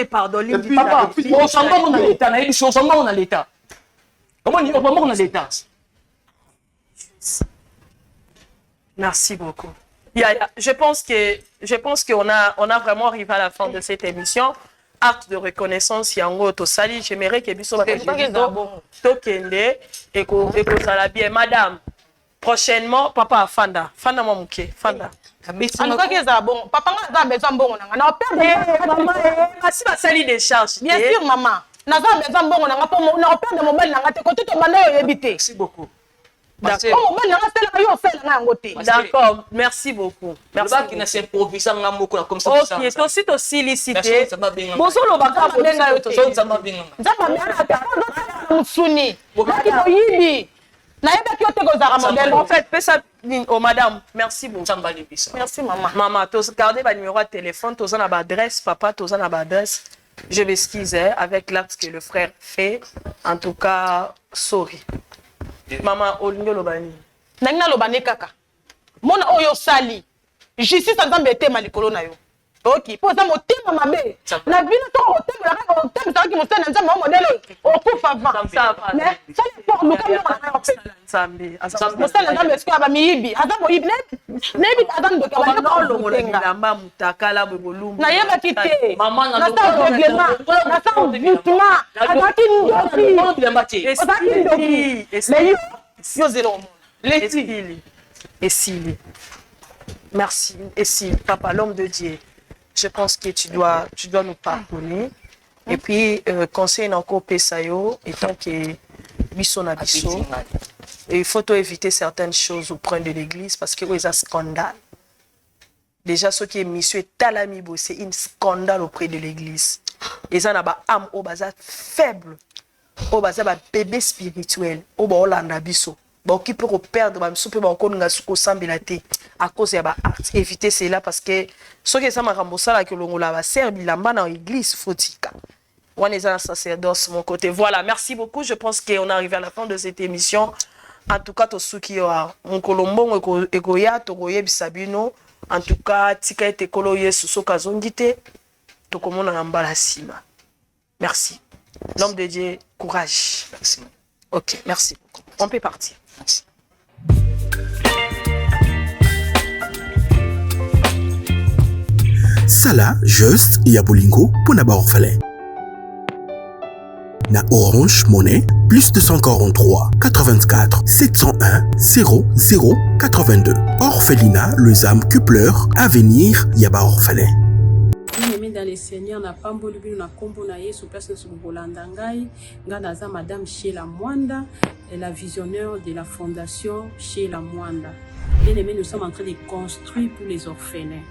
Pardon, merci beaucoup. Je pense qu'on a vraiment arrivé à la fin de cette émission. Acte de reconnaissance, Yango Tosali. J'aimerais que Bisso Tokende et que ça la bien. Madame, prochainement, papa, Fanda Mamouké, Fanda. Papa, maman, si ma salle des charges. Bien sûr, maman. Merci beaucoup. D'accord, merci beaucoup. Merci. Ok, aussi sollicité. En fait, oh madame, merci beaucoup. Merci maman. Maman, tu as gardé ma numéro de téléphone, tu as une adresse, papa, tu as une adresse. Je m'excuse avec l'acte que le frère fait. En tout cas, sorry. Maman, olingo lobani. Nangina lobani kaka. Mona oyo sali. Justice nzambe etema likolo na yo. Ok, po za motema mabe. Na bino to motema la kaka motema to ki motema nzambe modelo. Okufa va. Ça va. Mais ça pour nous comme nzambe. Motema nzambe esko ba miyibi. Aza moyibi nebi adam do ka ba no longo la bilamba mutakala bwebolumu. Na yeba kite. Maman na sa règlement. Na sa vêtement. Azaki ndoki. Azaki ndoki. Mais yo zéro. Essili. Merci. Essili, papa, l'homme de Dieu. Je pense que tu dois nous pardonner. Et puis, conseil encore Pesayo, étant que biso na biso, il faut éviter certaines choses auprès de l'église parce que c'est un scandale. Déjà, ce qui est monsieur Talamibo, c'est un scandale auprès de l'église. Et ça n'a pas âme au bazar faible, au bazar bébé spirituel, au bazar Hollanda biso. Bon, qui peut perdre, bah, monsieur peut encore nous assurer sambilité à cause de la éviter cela parce que ce qui est ça m'a remboursé là que l'on l'a servi là-bas dans l'église fautica. On est un sacerdoce mon côté. Voilà, merci beaucoup. Je pense qu'on est arrivé à la fin de cette émission. En tout cas, tout ce qui a mon colombo egoya togoye bisabino. En tout cas, tika ete kolo yesu soka zongite to komona ngamba la sima. Merci. L'homme de Dieu, courage. Merci. OK, merci. On peut partir. Merci. Sala juste ya bolingo pour na ba orphelin. Na Orange Monnaie, plus 243 84 701 00 82. Orphelinat, les âmes que pleurent, Avenir Yaba Orphelin. Bien-aimé dans les Seigneurs, na pamboli bino na kombo na Yesu personne sur Bolanda ngai, nganaza madame Sheila Mwanda, la visionnaire de la fondation Sheila Mwanda. Bien-aimé, nous sommes en train de construire pour les orphelins.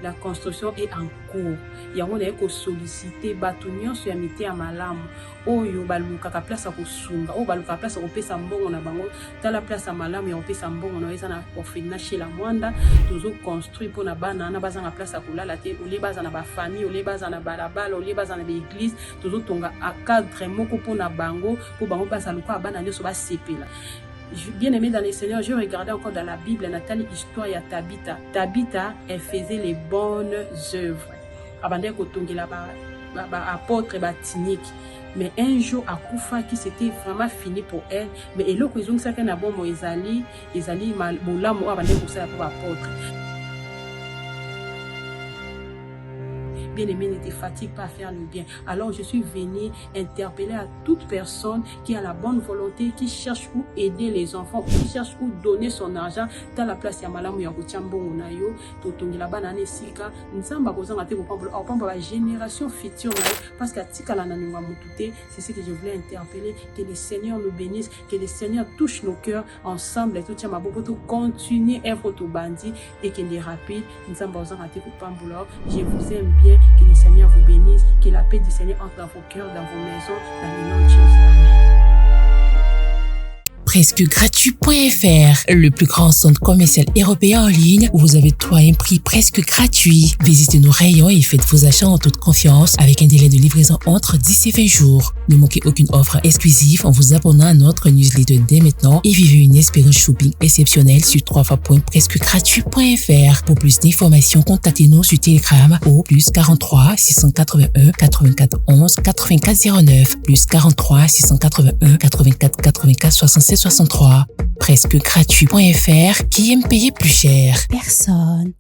La construction est en cours. Yango na eko solliciter batunion sur amité ya malamu. Oyo baluka ka place ko sunga, o baluka place ko pesa mbongo na bango, tala place ya malamu ya pesa mbongo na eza na orphelinat chez la Mwanda, toujours construit pour na bana na baza na place ko lala te, ole baza na ba famille, ole baza na balabala, ole baza na l'église, toujours tonga a cadre moko pour na bango, pour bango baza luka bana nyoso ba sepela. Bien aimé dans les Seigneurs, je regardais encore dans la Bible, Nathalie, histoire ya Tabitha. Tabitha, elle faisait les bonnes œuvres. Avant d'être là, apôtre batinique. Mais un jour, à Koufa, qui c'était vraiment fini pour elle. Mais elle a dit que ça n'a bon Ezali mal boula moi avant d'être ça pour apôtre. Bien-aimé, ne te fatigue pas à faire le bien. Alors je suis venue interpeller à toute personne qui a la bonne volonté, qui cherche où aider les enfants, qui cherche où donner son argent dans la place ya malamu ya kuchambongo na yo, totongi la banane sika, nzamba kozanga te ko la génération future na yo parce que tika la nanunga mutute, c'est ce que je voulais interpeller, que le Seigneur nous bénisse, que le Seigneur touche nos cœurs ensemble et tout tient ma beaucoup continuer œuvre to bandi et qu'il est rapide, nzamba kozanga te ko pambola. Je vous aime bien. Que le Seigneur vous bénisse, que la paix du Seigneur entre dans vos cœurs, dans vos maisons, dans le nom de Jésus. Amen. Presquegratuit.fr, le plus grand centre commercial européen en ligne où vous avez tout à un prix presque gratuit. Visitez nos rayons et faites vos achats en toute confiance avec un délai de livraison entre 10 et 20 jours. Ne manquez aucune offre exclusive en vous abonnant à notre newsletter dès maintenant et vivez une expérience shopping exceptionnelle sur www.presquegratuit.fr. Pour plus d'informations, contactez-nous sur Telegram au +43 681 84 11 84 09 +43 681 84 84 67 63. Presquegratuit.fr, qui aime payer plus cher? Personne.